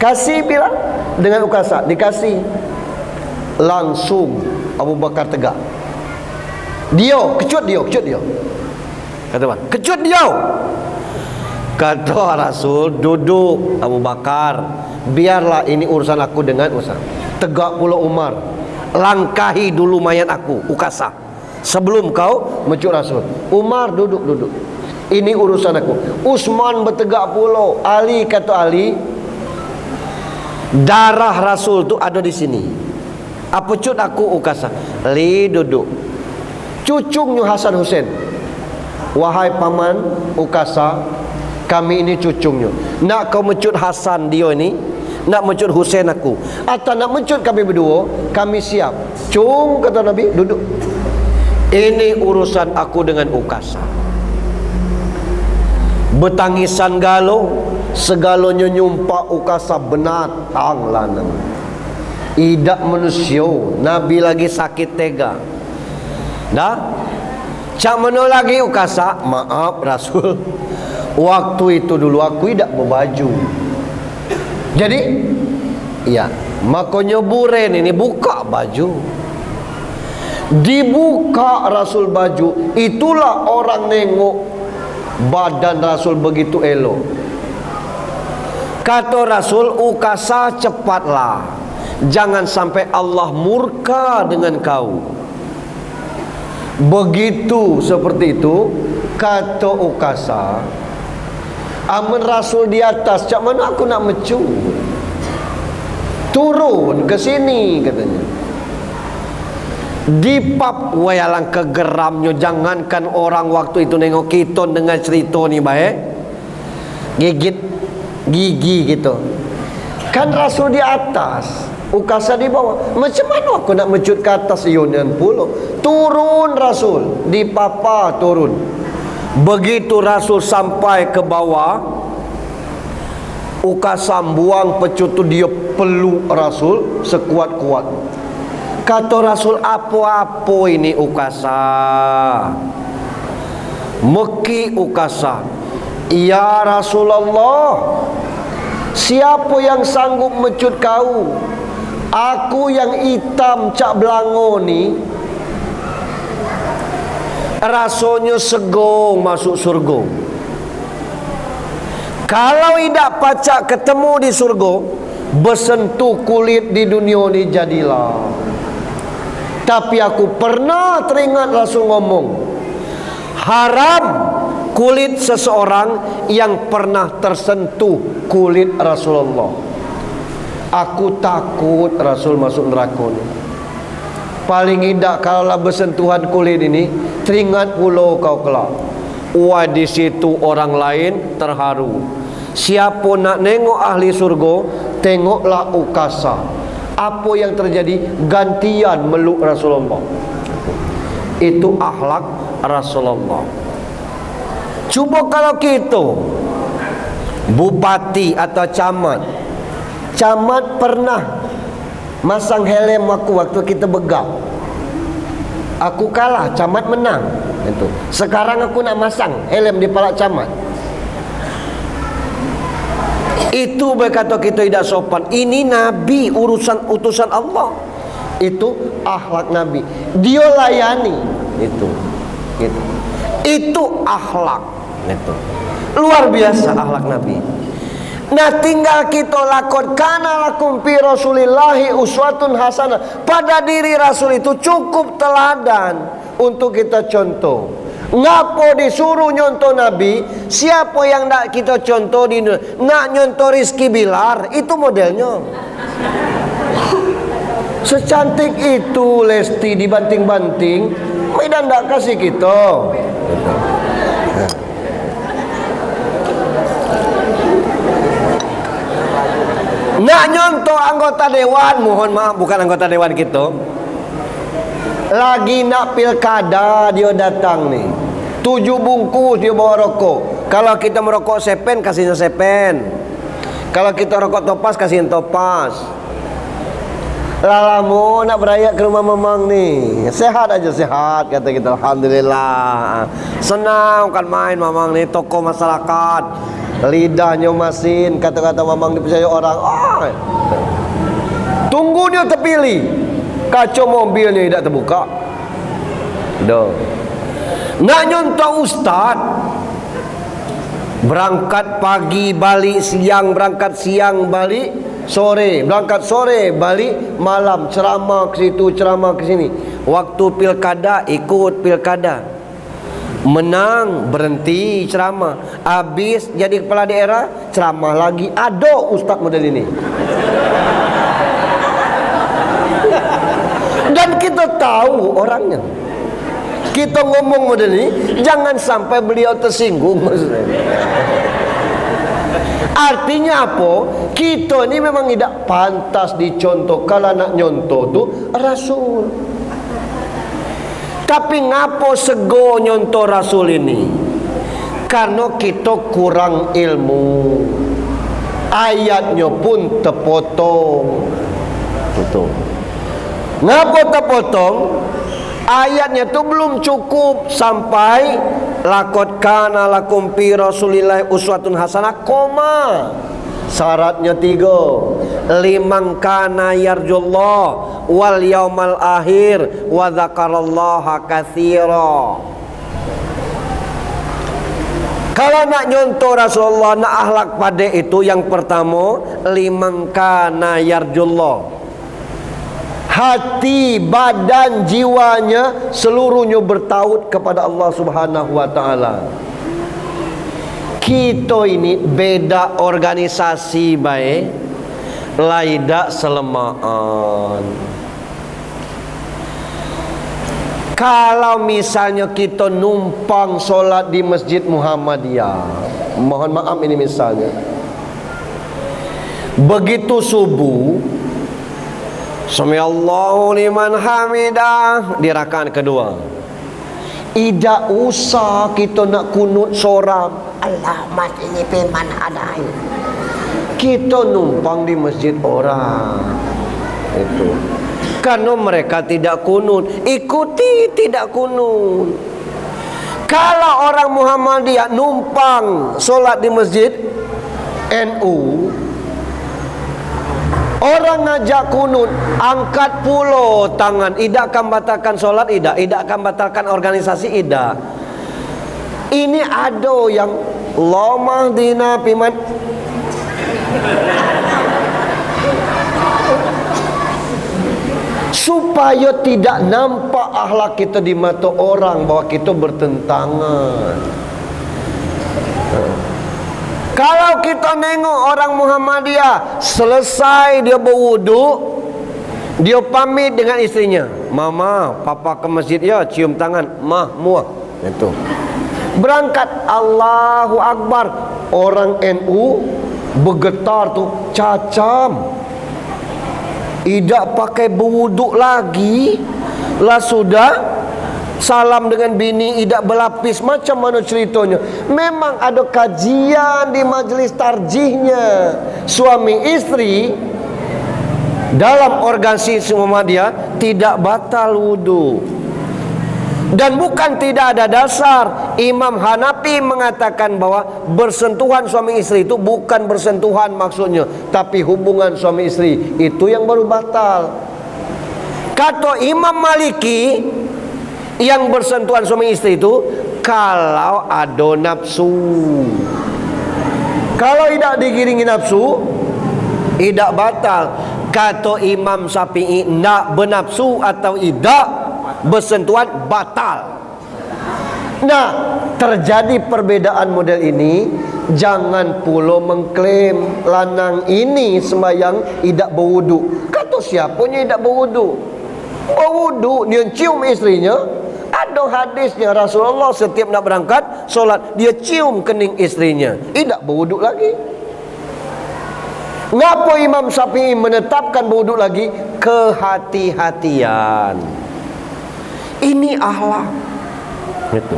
kasih Bilal dengan Ukasa. Dikasih. Langsung Abu Bakar tegak. Dia, kecut dia, kecut dia. Kata bang, kecut dia. Kata Rasul, duduk Abu Bakar, biarlah ini urusan aku dengan urusan. Tegak pula Umar, langkahi dulu mayat aku Ukasa sebelum kau mecut Rasul. Umar duduk. Ini urusan aku. Utsman bertegak pula. Ali, kata Ali, darah Rasul tu ada di sini. Apa cut aku Ukasa? Li duduk. Cucungnya Hasan Hussein. Wahai paman Ukasa, kami ini cucungnya. Nak kau mecut Hasan dia ni, nak mecut Hussein aku, atau nak mecut kami berdua, kami siap. Cung, kata Nabi, duduk. Ini urusan aku dengan Ukasa. Bertangisan galo, segalanya nyumpak Ukasa benatang lanang. Idak manusia. Nabi lagi sakit tega. Dah? Cak mana lagi Ukasa? Maaf Rasul, waktu itu dulu aku tidak berbaju. Jadi, ya, makanya buren ini buka baju. Dibuka Rasul baju, itulah orang nengok badan Rasul begitu elok. Kata Rasul, Ukasa cepatlah, jangan sampai Allah murka dengan kau. Begitu seperti itu, kata Ukasa. Amun Rasul di atas, cak mana aku nak mecu? Turun ke sini, katanya. Dipap wayalang kegeramnya. Jangankan orang waktu itu nengok kita dengan cerita ni baik, gigit gigi gitu. Kan Rasul di atas, ukasa di bawah. Macam mana aku nak mecut ke atas Yunian pulau? Turun Rasul, di papa turun. Begitu Rasul sampai ke bawah, ukasa buang pecut tu, dia peluk Rasul sekuat-kuat. Kata Rasul, apa-apa ini ukasa? Meki ukasa, ya Rasulullah, siapa yang sanggup mecut kau? Aku yang hitam cak belango ni, rasanya segong masuk surga. Kalau tidak pacak ketemu di surga, bersentuh kulit di dunia ni jadilah. Tapi aku pernah teringat Rasul ngomong, haram kulit seseorang yang pernah tersentuh kulit Rasulullah. Aku takut Rasul masuk neraka ni. Paling tidak kalau bersentuhan kulit ini, teringat pula kau kelak. Wah, di situ orang lain terharu. Siapa nak nengok ahli surga, tengoklah ukasa. Apa yang terjadi? Gantian meluk Rasulullah. Itu akhlak Rasulullah. Cuba kalau kita bupati atau camat, camat pernah masang helm aku waktu kita begal. Aku kalah, camat menang. Itu. Sekarang aku nak masang helm di kepala camat. Itu berkata kita tidak sopan. Ini Nabi, utusan Allah. Itu akhlak Nabi. Dia layani. Itu akhlak. Itu luar biasa akhlak Nabi. Nah, tinggal kita lakon, kana lakum fi rasulillahi uswatun hasanah. Pada diri Rasul itu cukup teladan untuk kita contoh. Ngapo disuruh nyontoh Nabi? Siapa yang nak kita contoh di dunia? Nak nyontoh Rizky Bilar, itu modelnya. Secantik itu Lesti dibanting-banting, Medan tak kasih kita. Nak nyontoh anggota dewan, mohon maaf bukan anggota dewan kita. Lagi nak pilkada dia datang nih, 7 bungkus dia bawa rokok. Kalau kita merokok sepen, kasihnya sepen. Kalau kita rokok topas, kasihin topas. Lalamu nak beraya ke rumah memang nih, sehat aja sehat, kata kita. Alhamdulillah, senang kan main mamang nih, tokoh masyarakat. Lidahnya masin, kata-kata mamang dipercaya orang. Tunggu dia terpilih, kaca mobilnya tidak terbuka. Dah. Nak nyontoh ustaz, berangkat pagi balik siang, berangkat siang balik sore, berangkat sore balik malam, ceramah ke situ, ceramah ke sini. Waktu pilkada ikut pilkada, menang berhenti ceramah, habis jadi kepala daerah ceramah lagi. Ada ustaz model ini. Dan kita tahu orangnya. Kita ngomong model ini, jangan sampai beliau tersinggung maksudnya. Artinya apa? Kita ini memang tidak pantas dicontoh. Kalau nak nyontoh tu Rasul. Tapi ngapo sego nyontoh Rasul ini? Karena kita kurang ilmu. Ayatnya pun terpotong. Betul. Ngapo terpotong? Ayatnya tu belum cukup sampai laqad kana lakum fi rasulillahi uswatun hasanah, koma. Syaratnya 3. Liman kana yarjullah wal yaumal akhir wa dzakarallaha katsira. Kalau nak nyontoh Rasulullah, nak akhlak pada itu, yang pertama liman kana yarjullah, hati, badan, jiwanya seluruhnya bertaut kepada Allah Subhanahu wa taala. Kita ini beda organisasi baik, laida selemaan. Kalau misalnya kita numpang solat di Masjid Muhammadiyah, mohon maaf ini misalnya, Begitu subuh, Samiallahu liman hamidah, di rakaat kedua, tidak usah kita nak kunut seorang. Alamat ini peman hadai. Kita numpang di masjid orang. Itu. Karena mereka tidak kunut, ikuti tidak kunut. Kalau orang Muhammadiyah numpang solat di masjid NU, orang ngajak kunut, angkat pulo tangan, tidak akan batalkan solat, tidak akan batalkan organisasi, tidak. Ini ada yang Allahumma hdina fiman, supaya tidak nampak akhlak kita di mata orang bahwa kita bertentangan. Kalau kita nengok orang Muhammadiyah, selesai dia berwuduk, dia pamit dengan istrinya, mama, papa ke masjid ya, cium tangan, mah, muah, itu. Berangkat, Allahu Akbar, orang NU bergetar tu, cacam. Tidak pakai berwuduk lagi, lah sudah salam dengan bini, tidak berlapis. Macam mana ceritanya? Memang ada kajian di majlis tarjihnya. Suami istri dalam organisasi Muhammadiyah tidak batal wudu. Dan bukan tidak ada dasar. Imam Hanafi mengatakan bahwa bersentuhan suami istri itu bukan bersentuhan maksudnya, tapi hubungan suami istri itu yang baru batal. Kata Imam Maliki, yang bersentuhan suami istri itu kalau ada nafsu. Kalau tidak digiringi nafsu, tidak batal. Kata Imam Syafi'i, nak bernafsu atau tidak bersentuhan batal. Nah, terjadi perbedaan model ini. Jangan pula mengklaim lanang ini sembahyang tidak berwudu. Kata siapanya tidak berwudu? Berwudu, dia cium istrinya. Ada hadisnya, Rasulullah setiap nak berangkat solat, dia cium kening istrinya, tidak berwudu lagi. Ngapa Imam Syafi'i menetapkan berwudu lagi? Kehati-hatian. Ini akhlak. Itu.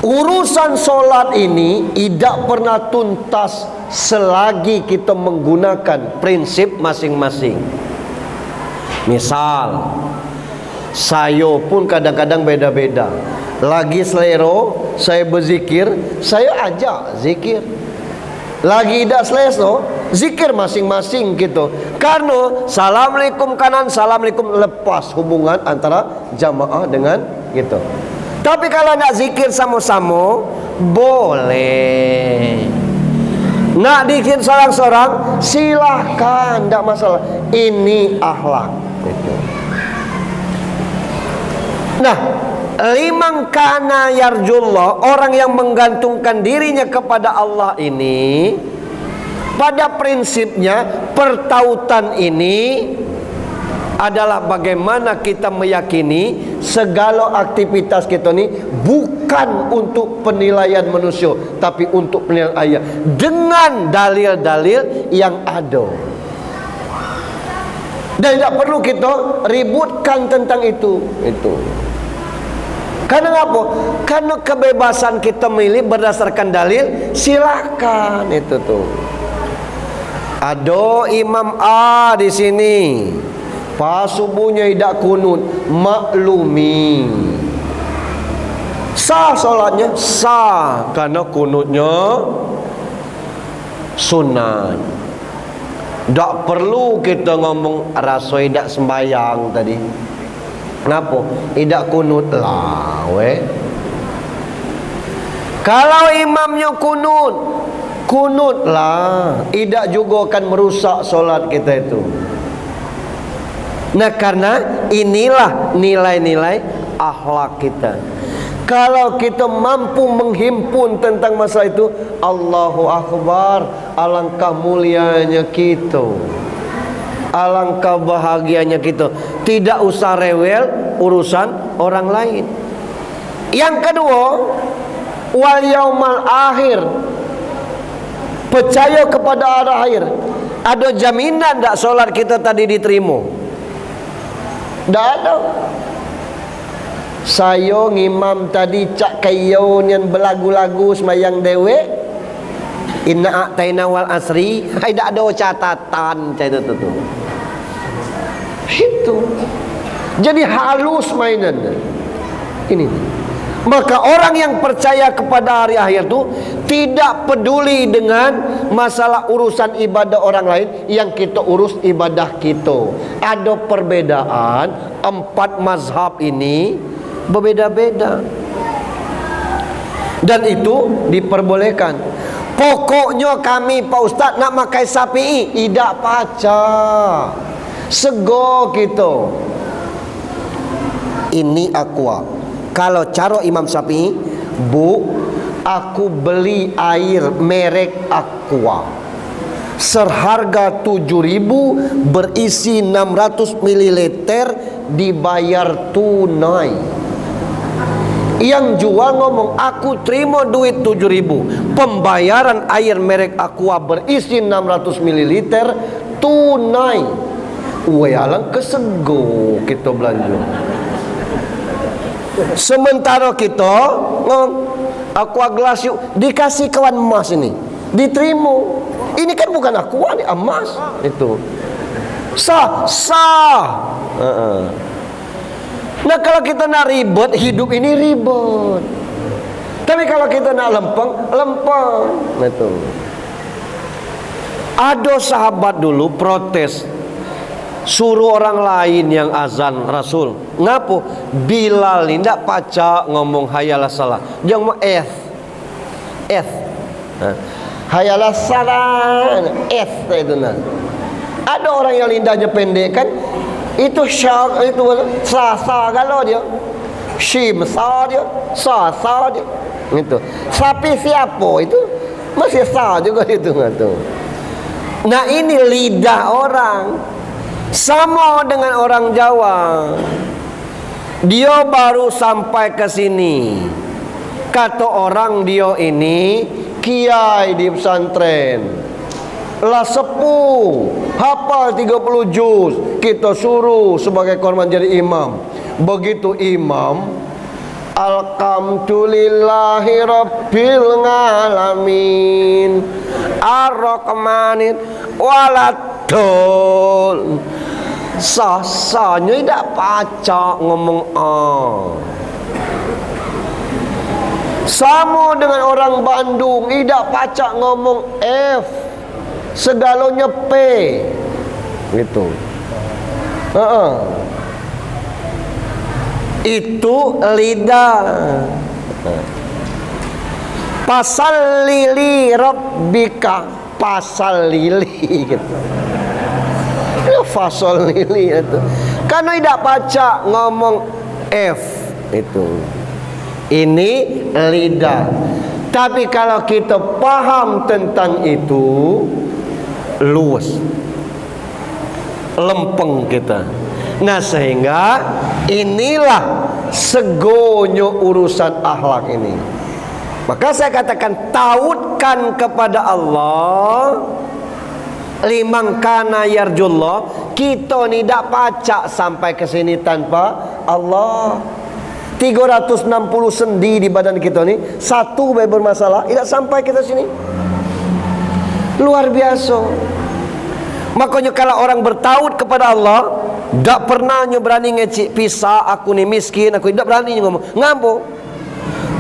Urusan solat ini tidak pernah tuntas selagi kita menggunakan prinsip masing-masing. Misal, saya pun kadang-kadang beda-beda. Lagi selero, saya berzikir, saya ajak zikir. Lagi tidak selesai, zikir masing-masing gitu. Karena Assalamualaikum kanan, Assalamualaikum, lepas hubungan antara jamaah dengan gitu. Tapi kalau nak zikir sama-sama, boleh. Nak zikir seorang-seorang, silahkan, tidak masalah. Ini akhlak gitu. Nah, liman kana yarjullah, orang yang menggantungkan dirinya kepada Allah ini, pada prinsipnya pertautan ini adalah bagaimana kita meyakini segala aktivitas kita ini bukan untuk penilaian manusia, tapi untuk penilaian ayat dengan dalil-dalil yang ada. Dan tidak perlu kita ributkan tentang itu. Karena apa? Karena kebebasan kita memilih berdasarkan dalil, silahkan itu tuh. Ada Imam A di sini, pas subuhnya tidak kunut, maklumi. Sah solatnya, sah, karena kunutnya sunat. Tak perlu kita ngomong rasoi tak sembayang tadi. Kenapa? Tidak kunut lah, weh. Kalau imamnya kunut lah, tidak juga akan merusak solat kita itu. Nah, karena inilah nilai-nilai akhlak kita. Kalau kita mampu menghimpun tentang masalah itu, Allahu Akbar, alangkah mulianya kita, alangkah bahagianya kita. Tidak usah rewel urusan orang lain. Yang kedua, wal yaumal akhir, percaya kepada arah air, ada jaminan tak solat kita tadi diterima? Tak ada. Saya ngimam tadi cak kayo yang belagu-lagu semayang dewek, inna a'taina wal asri, tidak ada catatan cak itu. Itu. Jadi halus mainan. Ini. Maka orang yang percaya kepada hari akhir itu tidak peduli dengan masalah urusan ibadah orang lain, yang kita urus ibadah kita. Ada perbedaan, 4 mazhab ini berbeda-beda, dan itu diperbolehkan. Pokoknya kami Pak Ustaz nak makai sapi, tidak paca, sego kita. Ini aqua. Kalau cara Imam Syafi'i, Bu, aku beli air merek Aqua seharga 7.000, berisi 600 ml, dibayar tunai. Yang jual ngomong, aku terima duit 7.000, pembayaran air merek Aqua berisi 600 ml tunai. Wayalang kesego kita belanja. Sementara kita aqua gelas yuk, dikasih kawan emas ini, diterima. Ini kan bukan aqua, ini emas. Itu sah. Nah kalau kita nak ribet, hidup ini ribet. Tapi kalau kita nak lempeng. Itu. Ada sahabat dulu protes, suruh orang lain yang azan Rasul. Ngapo? Bilal ni ndak paca ngomong hayalah salah. Dia ngomong hayalah salah. Itu nah. Ada orang yang lidahnya pendek kan? Itu syak, itu sa kalau dia. Shim sa dia, sa dia. Itu. Sapi siapa itu? Masih sa juga itu ngatu. Nah ini lidah orang. Sama dengan orang Jawa. Dia baru sampai ke sini, kata orang dia ini kiai di pesantren, lah sepuh, hafal 30 juz, kita suruh sebagai korban jadi imam. Begitu imam, alhamdulillahi rabbil alamin ar-rahmanir waladul. Sasanya tidak paca ngomong Sama dengan orang Bandung, tidak paca ngomong F, segalanya P. Gitu. Itu lidah. Pasal lili rabbika, pasal lili gitu. Fasol lili itu. Karena tidak baca ngomong F itu. Ini lidah. Tapi kalau kita paham tentang itu, luas, lempeng kita. Nah sehingga inilah segonyo urusan akhlak ini. Maka saya katakan, tautkan kepada Allah. Limang kana yarjullah, kita ni tak pacak sampai ke sini tanpa Allah. 360 sendi di badan kita ni, satu bermasalah, tidak sampai kita sini. Luar biasa. Makanya kalau orang bertaut kepada Allah, tak pernah berani ngecik pisah, aku ni miskin, aku tidak berani ngomong. Ngapa?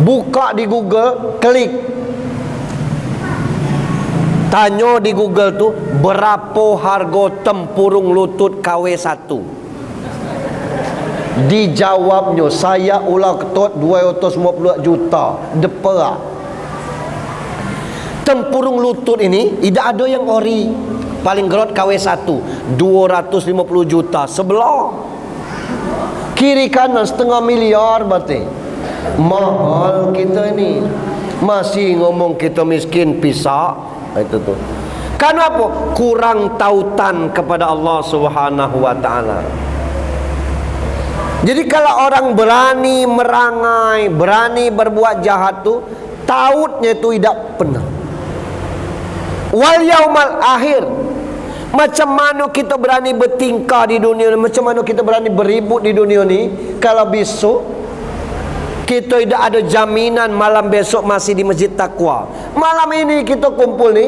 Buka di Google, klik. Tanya di Google tu, berapa harga tempurung lutut KW1? Dijawabnya, saya ulah ketut 250 juta. Depera. Tempurung lutut ini tidak ada yang ori. Paling gerot KW1 250 juta sebelah. Kiri kanan 1,5 miliar berarti. Mahal kita ini. Masih ngomong kita miskin pisah. Itu tuh. Karena apa? Kurang tautan kepada Allah Subhanahu wa taala. Jadi kalau orang berani merangai, berani berbuat jahat tuh, tautnya itu tidak pernah. wal yaumal akhir. Macam mana kita berani bertingkah di dunia ni, macam mana kita berani beribut di dunia ni, kalau besok kita tidak ada jaminan malam besok masih di Masjid Taqwa. Malam ini kita kumpul ni,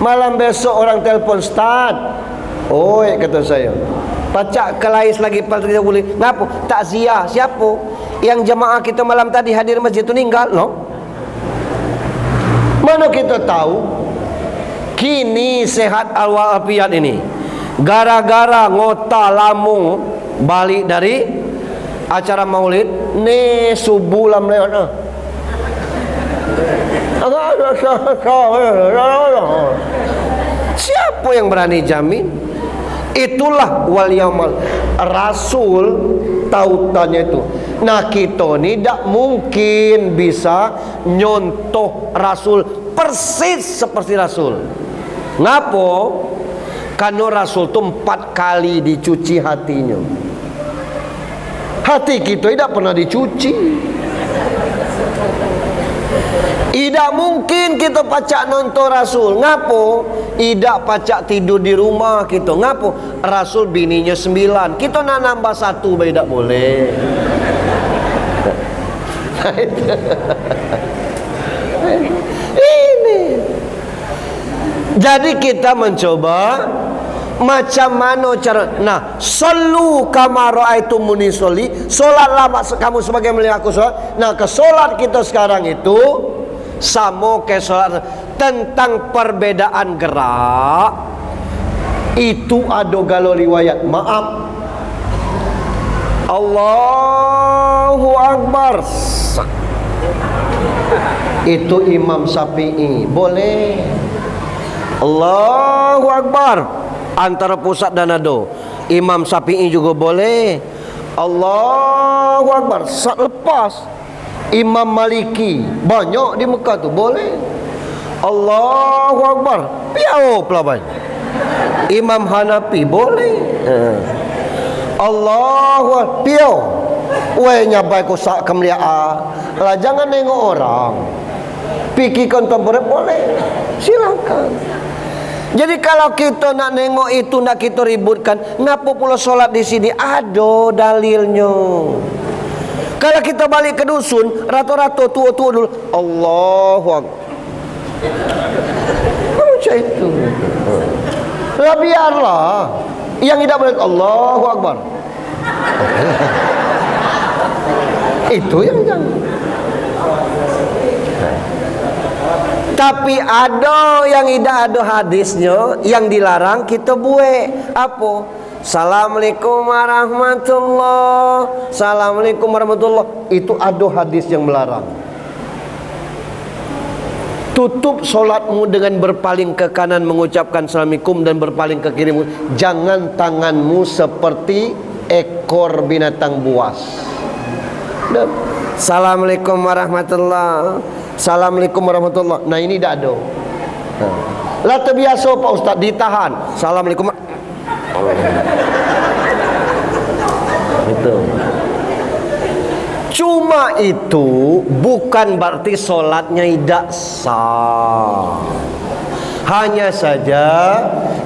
malam besok orang telefon, Ustaz, oi kata saya, pacak kelais lagi pal kita boleh. Ngapa? Takziah. Siapa? Yang jemaah kita malam tadi hadir masjid tu meninggal, no? Mana kita tahu? Kini sehat al-walafiat ini gara-gara ngota Lampung balik dari acara maulid ni subuh lam lewat. Siapa yang berani jamin? Itulah wal yaumal. Rasul tautannya itu. Nah kita ni tak mungkin bisa nyontoh Rasul persis seperti Rasul. Ngapo? Karena Rasul itu 4 kali dicuci hatinya. Hati kita tidak pernah dicuci. Tidak mungkin kita pacak nonton Rasul. Ngapo? Tidak pacak tidur di rumah kita. Ngapo? Rasul bininya 9, kita nak nambah 1 baik tak boleh. Ini. Jadi kita mencoba macam mana cara. Nah, sallu kama raaitumuni sholli. Solatlah kamu sebagai melihat aku solat. Nah, ke solat kita sekarang itu sama ke solat. Tentang perbedaan gerak itu ada galau riwayat. Maaf, Allahu Akbar itu Imam Syafi'i boleh. Allahu Akbar antara pusat dan ado, Imam Syafi'i juga boleh. Allahu Akbar saat lepas Imam Maliki banyak di Mekah tu boleh. Allahu Akbar piao pelaban Imam Hanafi boleh. Allahu Akbar piao weh nyabai ko sak kemliaa lah, jangan nengok orang, fikir kontemporer boleh, silakan. Jadi kalau kita nak nengok itu, nak kita ributkan, ngapa pula solat di sini? Ada dalilnya. Kalau kita balik ke dusun, rata-rata tua-tua dulu Allahu Akbar. Macam itu. Lah biarlah. Yang tidak boleh Allahu Akbar. Itu yang jangan. Tapi ada yang tidak ada hadisnya, yang dilarang kita buat. Apa? Assalamualaikum warahmatullah. Assalamualaikum warahmatullah. Itu ada hadis yang melarang. Tutup solatmu dengan berpaling ke kanan mengucapkan Assalamualaikum dan berpaling ke kiri. Jangan tanganmu seperti ekor binatang buas. Assalamualaikum warahmatullah. Assalamualaikum warahmatullah. Nah ini tak ada. Lah terbiasa Pak Ustaz ditahan. Assalamualaikum. Itu. Cuma itu bukan berarti solatnya tidak sah. Hanya saja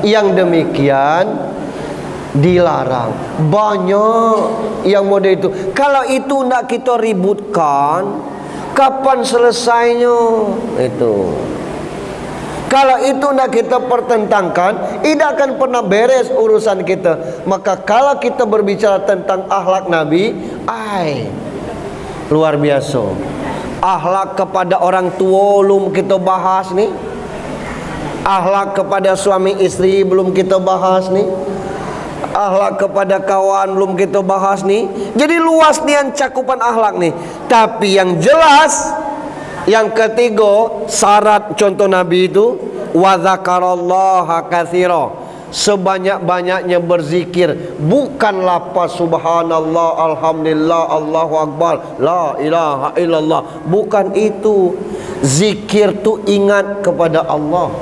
yang demikian dilarang. Banyak yang model itu. Kalau itu nak kita ributkan, kapan selesainya? Itu. Kalau itu nak kita pertentangkan, tidak akan pernah beres urusan kita. Maka kalau kita berbicara tentang akhlak Nabi, luar biasa. Akhlak kepada orang tua belum kita bahas nih. Akhlak kepada suami istri belum kita bahas nih. Akhlak kepada kawan belum kita bahas nih. Jadi luas nih cakupan akhlak nih. Tapi yang jelas, yang ketiga syarat contoh Nabi itu wa dzakarallaha katsira, sebanyak-banyaknya berzikir, bukan lafaz subhanallah, alhamdulillah, Allahu akbar, la ilaha illallah, bukan itu. Zikir tu ingat kepada Allah.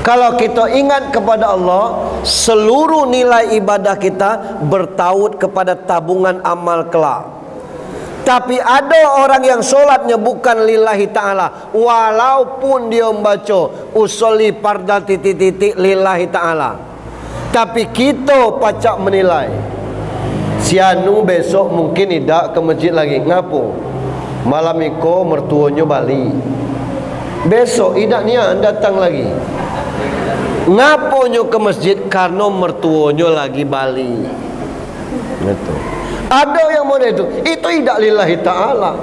Kalau kita ingat kepada Allah, seluruh nilai ibadah kita bertaut kepada tabungan amal kelak. Tapi ada orang yang solatnya bukan lillahi ta'ala, walaupun dia membaca usolli fardal titik-titik lillahi ta'ala, tapi kita pacak menilai si anu besok mungkin tidak ke masjid lagi. Ngapo? Malam iko mertuanya Bali, besok tidak niat datang lagi. Ngaponyo ke masjid? Karena mertuanya lagi Bali. Gitu. Ada yang model itu tidak lillahi ta'ala.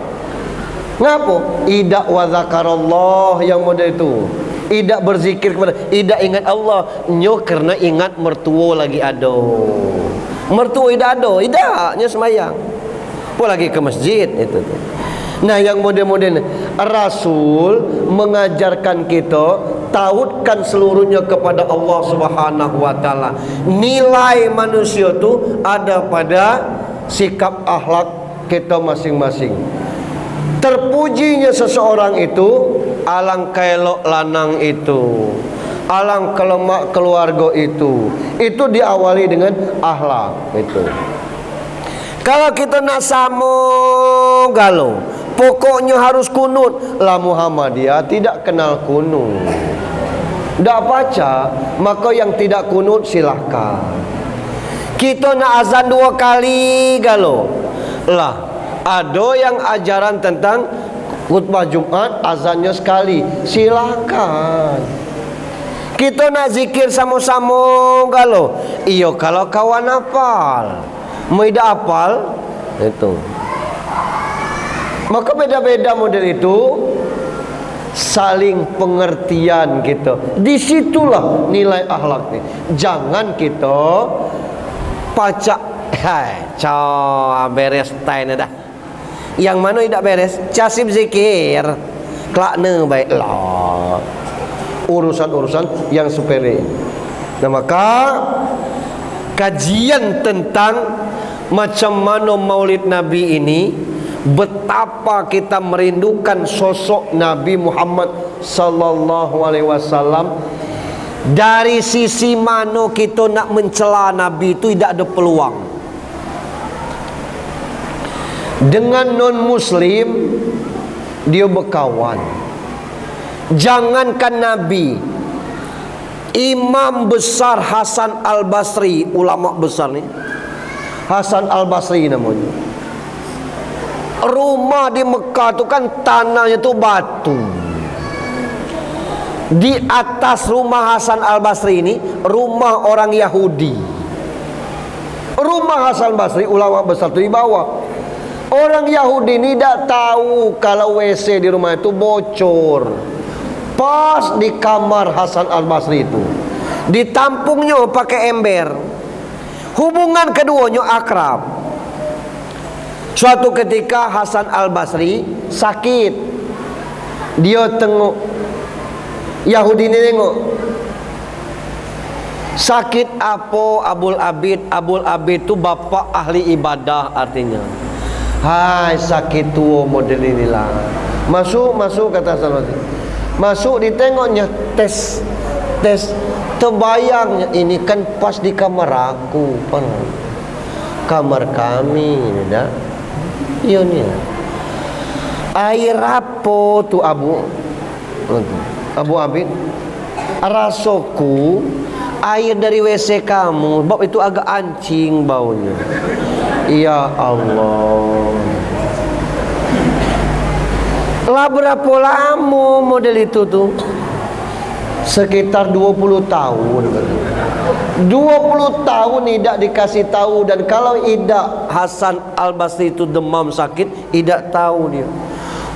Ngapo? Idak wa zakarallah yang model itu. Idak berzikir kepada, idak ingat Allah. Nyo karena ingat mertua lagi ada. Mertua idak ada, idaknya semayang. Apa lagi ke masjid itu tuh. Nah, yang model-model Rasul mengajarkan kita tautkan seluruhnya kepada Allah Subhanahu wa taala. Nilai manusia itu ada pada sikap akhlak kita masing-masing. Terpujinya seseorang itu alangkah elok lanang itu, alangkah lemak keluarga itu diawali dengan akhlak itu. Kalau kita nak samo galau, pokoknya harus kunut. Lah Muhammadiyah tidak kenal kunut, tidak baca, maka yang tidak kunut silahkan. Kita nak azan 2 kali galau, lah ada yang ajaran tentang khutbah Jumat azannya sekali, silahkan. Kita nak zikir sama-sama galau, iyo kalau kawan hafal, mau tidak hafal itu. Maka beda-beda model itu, saling pengertian gitu. Disitulah nilai akhlaknya. Jangan kita pacak beres tain dah. Yang mana tidak beres? Casib zikir. Kelakne baiklah. Urusan-urusan yang sepele. Nah, maka kajian tentang macam mana Maulid Nabi ini, betapa kita merindukan sosok Nabi Muhammad sallallahu alaihi wasallam. Dari sisi mana kita nak mencela Nabi itu tidak ada peluang. Dengan non muslim dia berkawan. Jangankan Nabi, Imam besar Hasan Al-Basri, ulama besar ni, Hasan Al-Basri namanya. Rumah di Mekah tu kan tanahnya tu batu. Di atas rumah Hasan Al-Basri ini rumah orang Yahudi. Rumah Hasan Al-Basri ulama besar tu di bawah. Orang Yahudi ni tak tahu kalau WC di rumah itu bocor. Pas di kamar Hasan Al-Basri itu, ditampungnya pakai ember. Hubungan keduanya akrab. Suatu ketika Hasan Al-Basri sakit. Dia tengok, Yahudi ini tengok. Sakit apa Abul Abid? Abul Abid itu bapak ahli ibadah artinya. Hai, sakit tua model inilah. Masuk kata Hasan Al-Basri. Masuk ditengoknya, tes terbayangnya, ini kan pas di kamar aku, kamar kami ini dah. Iya ni. Air apa tu Abu Abid? Rasaku air dari WC kamu, sebab itu agak ancing baunya. Ya Allah. Lah berapa lama model itu tuh? Sekitar 20 tahun. 20 tahun tidak dikasih tahu. Dan kalau tidak Hasan Al-Basri itu demam sakit, tidak tahu dia.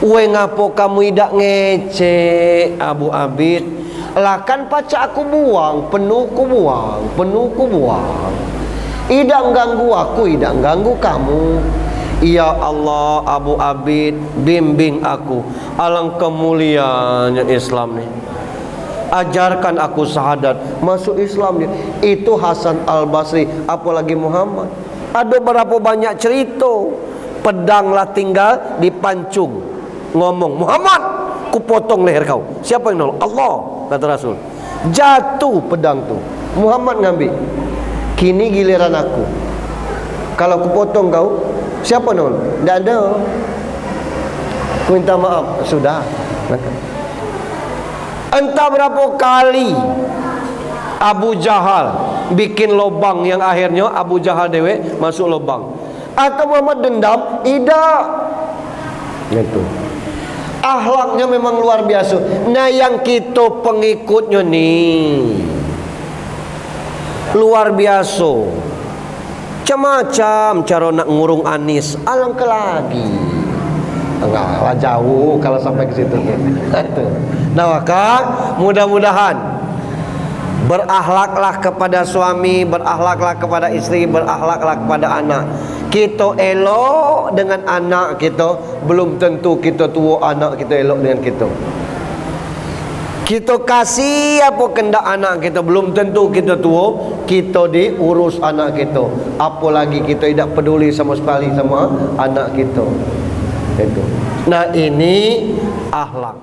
Weh ngapo kamu tidak ngece Abu Abid? Lah kan pacar aku buang, penuh ku buang. Tidak ganggu aku, tidak ganggu kamu. Ya Allah, Abu Abid, bimbing aku. Alangkah mulianya Islam ni. Ajarkan aku syahadat, masuk Islam ni. Itu Hasan Al-Basri, apalagi Muhammad. Ada berapa banyak cerita. Pedanglah tinggal dipancung. Ngomong, Muhammad, ku potong leher kau. Siapa yang nolong? Allah, kata Rasul. Jatuh pedang tu, Muhammad ngambil. Kini giliran aku. Kalau ku potong kau, Siapa Nul? Tidak ada. Aku minta maaf. Sudah. Entah berapa kali Abu Jahal bikin lubang yang akhirnya Abu Jahal dewe masuk lubang. Atau Muhammad dendam? Tidak. Gitu. Akhlaknya memang luar biasa. Nah yang kita pengikutnya nih luar biasa. Macam-macam cara nak ngurung Anis. Alangkah lagi. Enggak jauh kalau sampai ke situ. Nah maka mudah-mudahan berakhlaklah kepada suami, berakhlaklah kepada istri, berakhlaklah kepada anak. Kita elok dengan anak kita, belum tentu kita tua anak kita elok dengan kita. Kita kasih apa kendak anak kita, belum tentu kita tua kita diurus anak kita. Apalagi kita tidak peduli sama sekali sama anak kita. Itu. Nah ini akhlak.